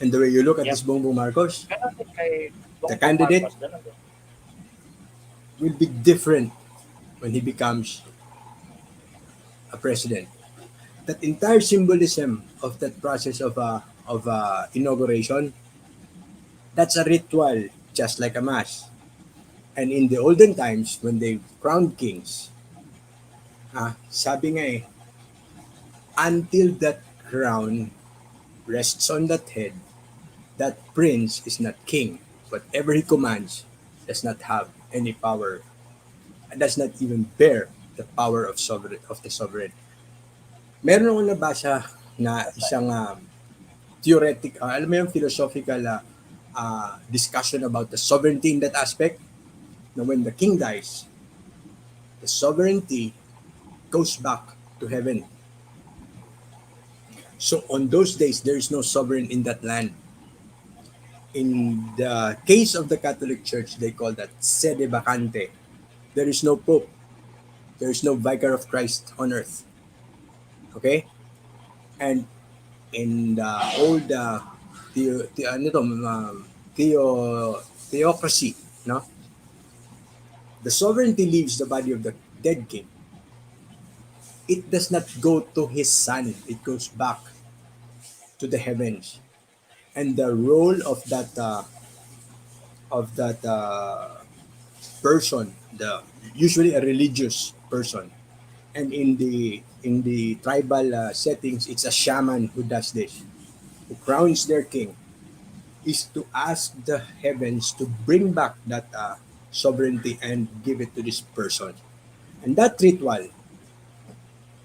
A: And the way you look at
C: Yep.
A: this Bongbong Marcos,
C: Ganon din kay
A: the
C: Bongbong
A: candidate,
C: Marcos, ganon din.
A: will be different when he becomes a president. That entire symbolism of that process of inauguration, that's a ritual, just like a mass. And in the olden times, when they crowned kings, sabi nga until that crown rests on that head, that prince is not king. Whatever he commands does not have any power, and does not even bear the power of the sovereign. Meron akong nabasa na isang theoretic, alam mo yung philosophical discussion about the sovereignty in that aspect. Now, when the king dies, the sovereignty goes back to heaven. So on those days, there is no sovereign in that land. In the case of the Catholic Church, they call that sede vacante. There is no pope. There is no vicar of Christ on earth. Okay? And in the old theocracy, no? The sovereignty leaves the body of the dead king. It does not go to his son. It goes back to the heavens. And the role of that person, the usually a religious person, and in the tribal settings, it's a shaman who does this, who crowns their king, is to ask the heavens to bring back that sovereignty and give it to this person. And that ritual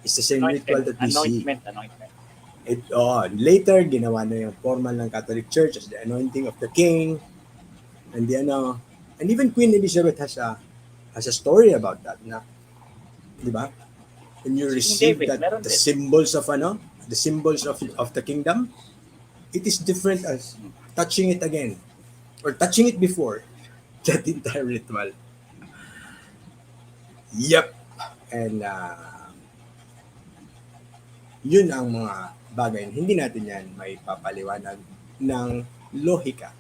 A: is the same ritual that we see.
C: Anointment.
A: Later, ginawa na yung formal ng Catholic Church as the anointing of the king. And and even Queen Elizabeth has a story about that. Na, di ba? When you receive
C: David, meron
A: the
C: din.
A: symbols of the kingdom, it is different as touching it again or touching it before that entire ritual. Yep. And yun ang mga bagay. Hindi natin yan may papaliwanag ng lohika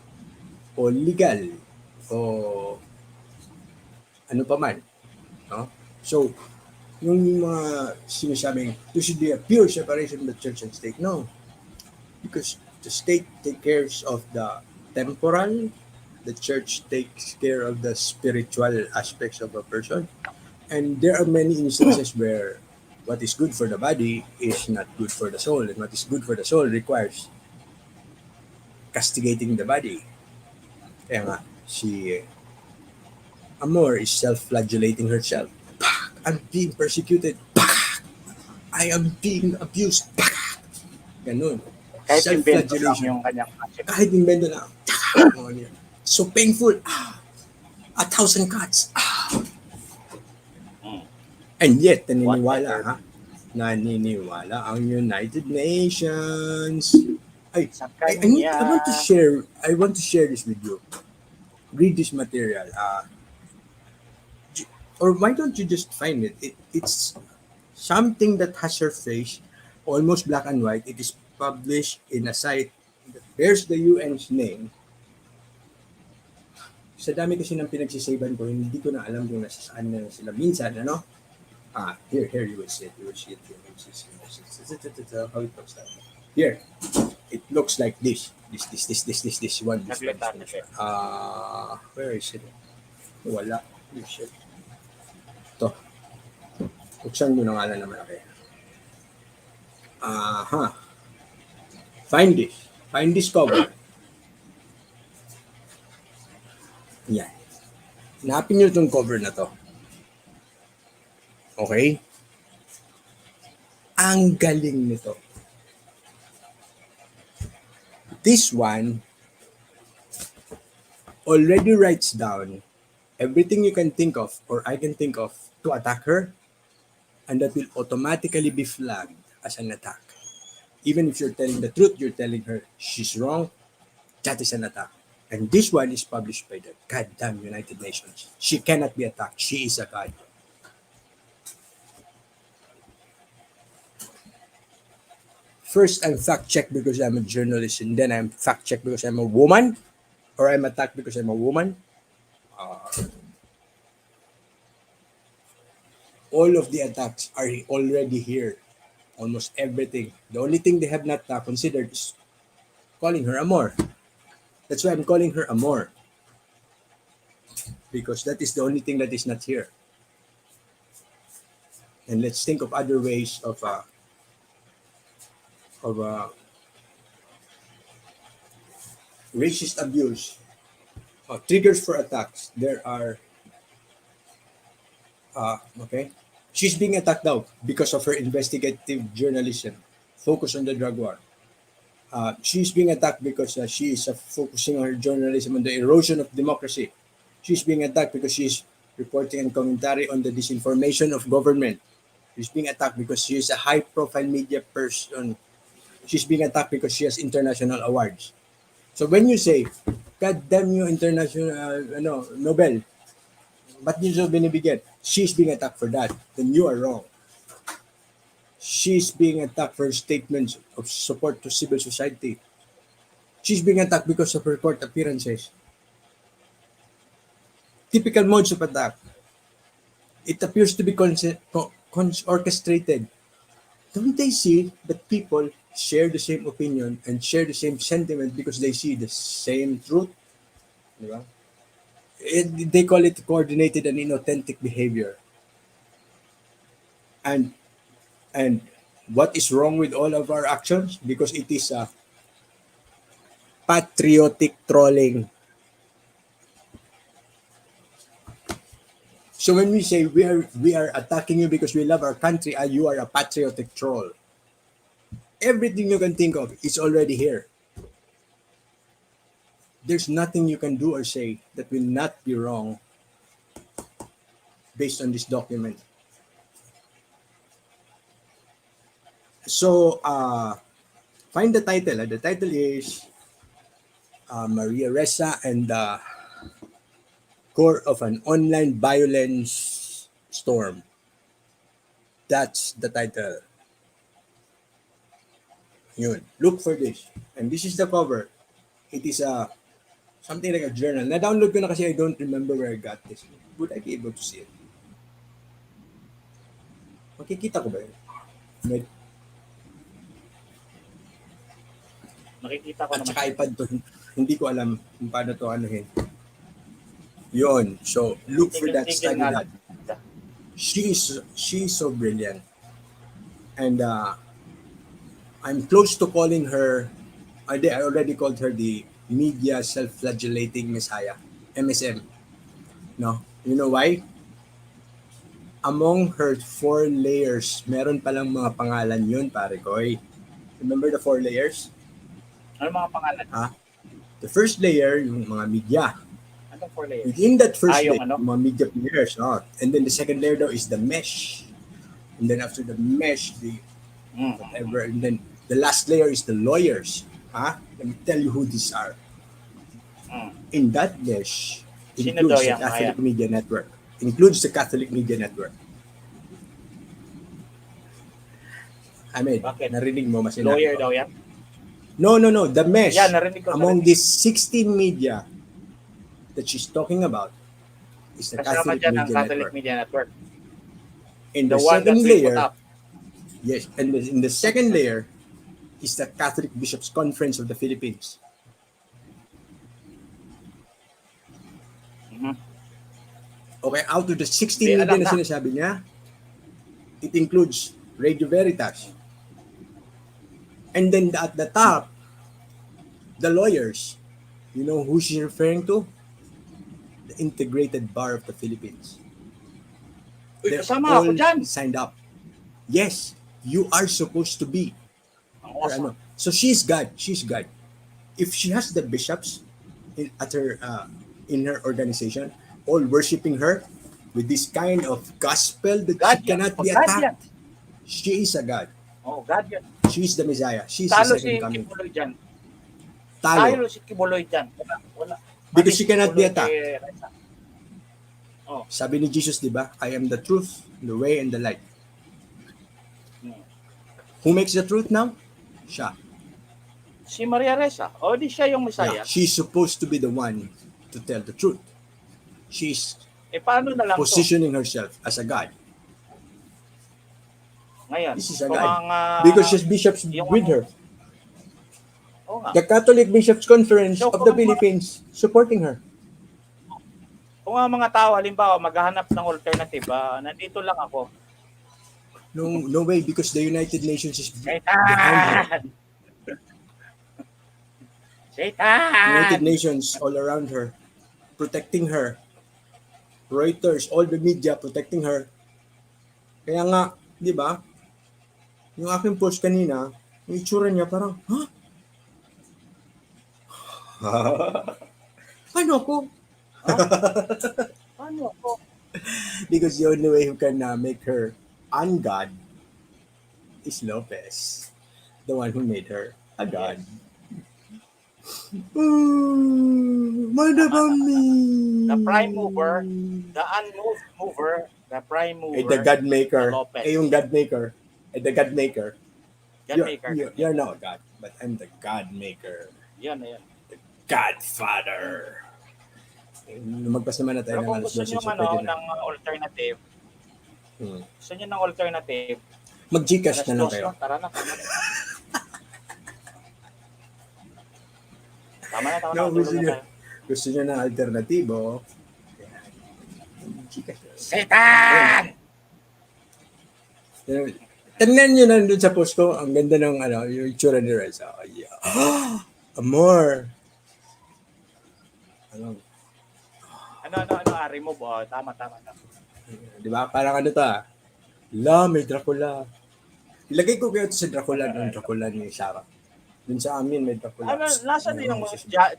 A: o legal o ano pa man. No? So, yung mga sinasabing there should be a pure separation of the church and state. No. Because the state takes care of the temporal, the church takes care of the spiritual aspects of a person. And there are many instances where what is good for the body is not good for the soul. And what is good for the soul requires castigating the body. Kaya nga, si Amor is self-flagellating herself. I'm being persecuted. I am being abused. Ganun.
C: Kahit invento lang
A: Self-flagellation.
C: yung kanyang concept.
A: Kahit invento na. So painful. 1,000 cuts. And yet, naniniwala ang United Nations. I want to share this with you. Read this material. Or why don't you just find it? It's something that has your face, almost black and white. It is published in a site that bears the UN's name. Sa dami kasi ng pinagsisaban ko, hindi ko na alam kung nasa saan na sila minsan, ano? Here you will see it. You will see it here. How it looks like. Here, it looks like this. This one. Where is it? Wala. Shit. Ito. Buksan mo na nga na naman ako. Find this. Find this cover. Yan. Hanapin nyo itong cover na to. Okay? Ang galing nito. This one already writes down everything you can think of or I can think of to attack her, and that will automatically be flagged as an attack. Even if you're telling the truth, you're telling her she's wrong, that is an attack. And this one is published by the goddamn United Nations. She cannot be attacked. She is a god. First, I'm fact-checked because I'm a journalist, and then I'm fact-checked because I'm a woman, or I'm attacked because I'm a woman. All of the attacks are already here. Almost everything. The only thing they have not considered is calling her Amor. That's why I'm calling her Amor. Because that is the only thing that is not here. And let's think of other ways of racist abuse. Triggers for attacks. There are okay. She's being attacked now because of her investigative journalism, focus on the drug war. She's being attacked because she is focusing on her journalism on the erosion of democracy. She's being attacked because she's reporting and commentary on the disinformation of government. She's being attacked because she is a high-profile media person. She's being attacked because she has international awards. So when you say, God damn you, international Nobel, ba't niyo siya binibigyan? She's being attacked for that. Then you are wrong. She's being attacked for statements of support to civil society. She's being attacked because of her court appearances. Typical modes of attack. It appears to be orchestrated. Don't they see that people share the same opinion and share the same sentiment because they see the same truth? Diba? They call it coordinated and inauthentic behavior. And what is wrong with all of our actions? Because it is a patriotic trolling. So when we say we are attacking you because we love our country, you are a patriotic troll. Everything you can think of is already here. There's nothing you can do or say that will not be wrong based on this document. So, find the title. The title is Maria Ressa and the Core of an Online Violence Storm. That's the title. Yun. Look for this. And this is the cover. It is something like a journal. Na-download ko na kasi I don't remember where I got this. Would I be able to see it? Makikita ko ba yun?
C: Nakikita ko
A: At
C: naman.
A: saka iPad to. Hindi ko alam kung paano to anuhin. Yun. So, look for that, study that. She is so brilliant. And I'm close to calling her, I already called her the Media Self-Flagellating Messiah, MSM. No? You know why? Among her 4 layers, meron palang mga pangalan yun, pare koy. Remember the 4 layers?
C: Ano mga pangalan?
A: The first layer, yung mga media.
C: Anong 4 layers?
A: Within that first layer,
C: ano?
A: mga media players. And then the second layer daw is the mesh. And then after the mesh, the whatever. And then the last layer is the lawyers. Let me tell you who these are. In that mesh, includes the Catholic Media Network. Includes the Catholic Media Network. Ahmed, narinig mo mas
C: lawyer daw yan?
A: No. The mesh.
C: Yeah, narinig ko.
A: Among these 16 media that she's talking about is the Catholic
C: Media Network.
A: In the second layer, yes, and in the second layer is the Catholic Bishops' Conference of the Philippines. Okay, out of the 16 media na sinasabi niya, it includes Radio Veritas. And then at the top, The lawyers, you know who she's referring to? The Integrated Bar of the Philippines.
C: Uy,
A: They're
C: kasama ako
A: all
C: dyan.
A: signed up. Yes, you are supposed to be.
C: Ang
A: Or
C: awesome.
A: ano. So she's God. She's God. If she has the bishops at her in her organization, all worshiping her with this kind of gospel that
C: God
A: she
C: yan.
A: cannot be
C: God yan.
A: attacked, she is a God.
C: Oh, God yan.
A: She is the Messiah. She is the
C: Talo
A: second
C: si
A: coming.
C: Kibuloy dyan.
A: Talo.
C: Talo si Kibuloy dyan. Wala.
A: Because
C: Mali
A: she
C: si
A: cannot be
C: Kibuloy
A: attacked.
C: kay Reza. Oh.
A: Sabi ni Jesus, di ba? I am the truth, the way, and the light.
C: Hmm.
A: Who makes the truth now? Siya.
C: Si Maria Reza. O, di siya yung Messiah.
A: Yeah, she's supposed to be the one to tell the truth. She's
C: Eh, paano na lang to?
A: positioning herself as a God.
C: Ngayon,
A: This is a
C: kung
A: God.
C: ang,
A: Because she's bishops
C: yung
A: with her.
C: Oo nga.
A: The Catholic Bishops Conference
C: So,
A: of
C: kung
A: the Philippines supporting her.
C: Kung ang mga tao, halimbawa, maghahanap ng alternative, nandito lang ako.
A: No way, because the United Nations is behind her.
C: Satan!
A: United
C: Satan!
A: Nations all around her, protecting her. Reuters, all the media protecting her. Kaya nga, di ba? Yung aking post kanina, yung itsura niya parang, ha? Paano ako?
C: Ano ako?
A: Because the only way who can make her ungod is Lopez, the one who made her a god. Madabami.
C: The prime mover, the unmoved mover, the prime mover,
A: The God maker.
C: Lopez.
A: Yung God maker. The God maker.
C: God maker.
A: You're not a God, but I'm the God maker.
C: Yan na yan.
A: Godfather. Lumagpas naman na tayo
C: Pero
A: ng
C: kung
A: alas
C: gusto
A: 12,
C: nyo
A: so pwede na.
C: ng alternative,
A: Hmm.
C: gusto nyo ng alternative,
A: Mag-Gcash
C: alas
A: na lang
C: 2
A: kayo.
C: na, tara na. Tama na,
A: No,
C: tulog na tayo.
A: gusto nyo ng alternatibo. Gcash.
C: Satan!
A: Tingnan nyo na doon sa post ko, ang ganda ng yung itsura ni Reza. Oh, yeah. Amor.
C: Ano, remove. Oh, tama.
A: Di ba? Parang ano to may Dracula. Ilagay ko kayo sa Dracula ng Dracula ni Sarah. Dun sa amin may Dracula.
C: Nasa na yung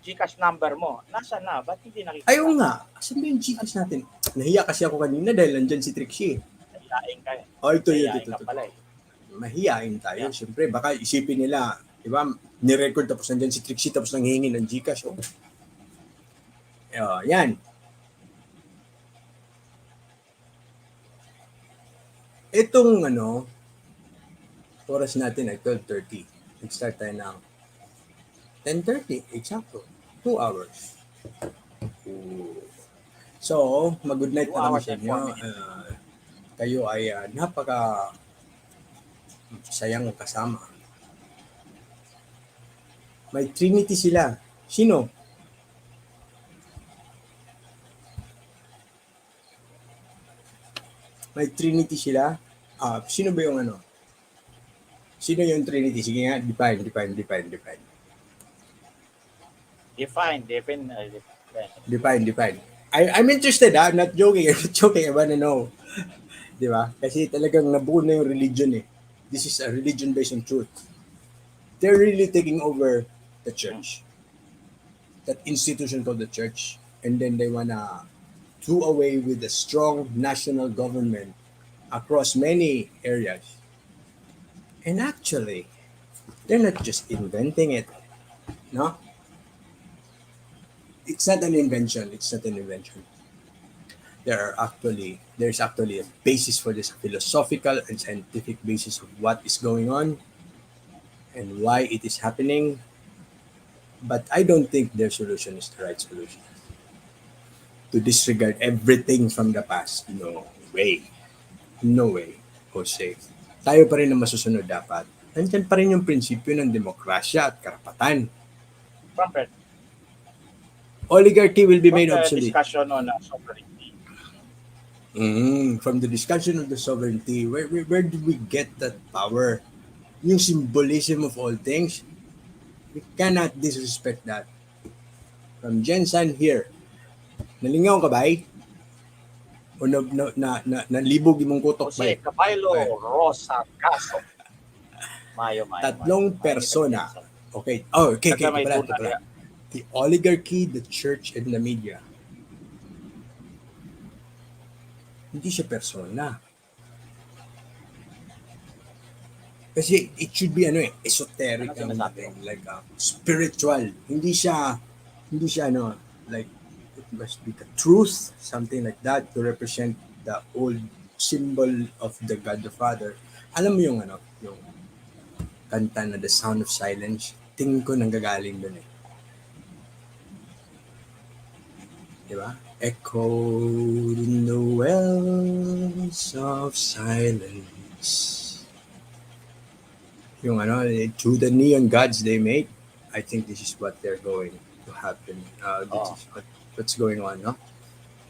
C: Gcash number mo? Nasa na? Ba't hindi nakikita?
A: Ayun nga. Saan ba yung Gcash natin? Nahiya kasi ako kanina dahil nandyan si Trixie.
C: Nahiyain ka.
A: Ito.
C: ka pala eh.
A: Mahiyain tayo.
C: Yeah.
A: Siyempre, baka isipin nila, di ba, ni-record tapos nandyan si Trixie tapos nanghihingi ng Gcash. Oh. Yan. Itong oras natin ay 12:30. Nag-start tayo ng 10:30. Eksakto. 2 hours. So, mag-good night
C: 2
A: na kami
C: hours
A: sa
C: and
A: inyo.
C: 4 minutes.
A: Kayo ay napaka sayang kasama. May Trinity sila. Sino? May Trinity sila. Sino ba yung Sino yung Trinity? Sige nga, define. Define. I'm interested, I'm not joking. I wanna know. Di ba? Kasi talagang nabuo na yung religion eh. This is a religion based on truth. They're really taking over the church. That institution called the church. And then they wanna do away with a strong national government across many areas. And actually, they're not just inventing it. No? It's not an invention. There's actually a basis for this, philosophical and scientific basis of what is going on and why it is happening. But I don't think their solution is the right solution. To disregard everything from the past. No way, Jose. Tayo pa rin ang masusunod dapat. Nandyan pa rin yung prinsipyo ng demokrasya at karapatan. Oligarchy will be made obsolete.
C: Discussion on sovereignty.
A: From the discussion of the sovereignty, where did we get that power? Yung symbolism of all things. We cannot disrespect that. From Jensen here, nalingaw ka ba o nalibog imong kutok ba?
C: Jose Caballo Rosa Caso. Mayo.
A: Tatlong persona. Okay. Oh, okay. Pala. The oligarchy, the church, and the media. Hindi siya persona. Kasi it should be esoteric ang dating, like spiritual. Hindi siya like it must be the truth, something like that, to represent the old symbol of the God the Father. Alam mo yung yung kanta na The Sound of Silence, tingin ko nanggagaling doon eh. Diba? Echoed in the wells of silence. Yung to the neon gods they made, I think this is what they're going to happen. This is what's going on, no?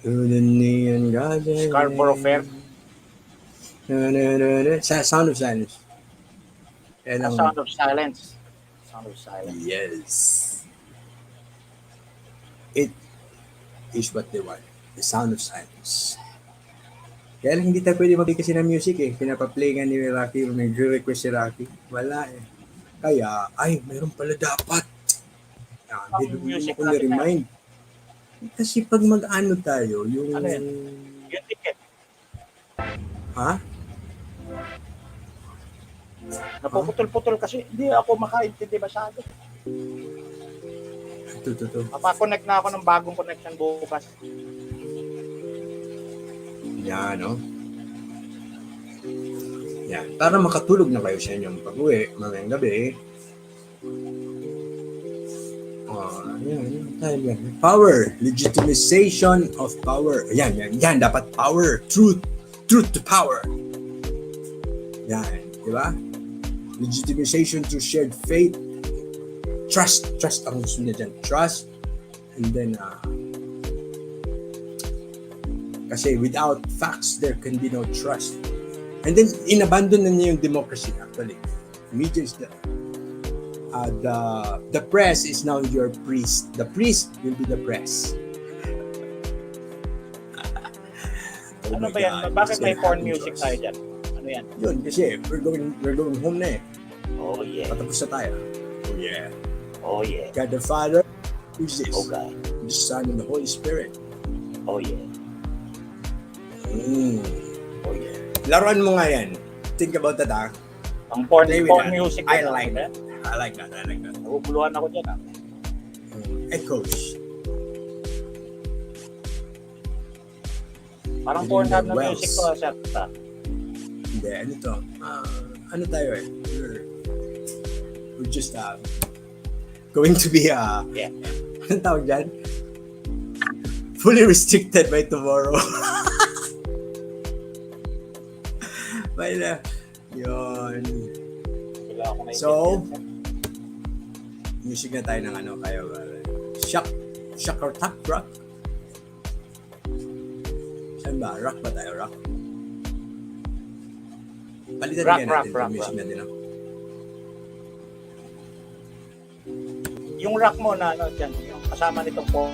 A: To the neon gods.
C: Scarborough Fair.
A: Sound of Silence.
C: Sound of Silence.
A: Yes. It is what they want. The Sound of Silence. Kaya lang hindi tayo pwede mag-play kasi ng music eh. Pinapaplay nga ni Rocky, nag-request si Rocky. Wala eh. Kaya, mayroon pala dapat. Hindi mo ko na-remind. Kasi pag mag-ano tayo, yung...
C: Ano yan? Yung ticket.
A: Ha?
C: Napuputol-putol kasi hindi ako makaintindi masyado.
A: Ito.
C: Mapa-connect na ako ng bagong connection bukas.
A: Yan, no? Yan. Para makatulog na kayo sa inyong pag-uwi, mamayang gabi. Yan. Power. Legitimization of power. Yan. Dapat power. Truth to power. Yan. Diba? Legitimization through shared faith. Trust ang gusto niya dyan. Trust. And then, kasi without facts, there can be no trust. And then, inabandon na niya yung democracy actually. Media is the press is now your priest. The priest will be the press.
C: Ano ba yan? Bakit may porn music tayo dyan? Ano yan?
A: Yun, kasi we're going home na eh.
C: Oh yeah.
A: Patapos na tayo.
C: Oh yeah.
A: God the Father, who's this?
C: Oh God.
A: The Son and the Holy Spirit.
C: Oh yeah.
A: Oh yeah. Laruan mo nga yan. Think about that, ha?
C: Ang porn
A: that.
C: music.
A: I like that.
C: Naguguluhan ako dyan, ha?
A: Echoes.
C: Parang porn na music ko, sir.
A: Hindi, ano to? Ano tayo eh? We're just going to be anong tawag dyan? Fully restricted by tomorrow. Yun. So, music na tayo ng kayo. Shock or top rock? Saan ba? Rock ba tayo? Rock? Palitan natin yung music natin.
C: Yung rock mo na dyan, yung kasama nitong porn.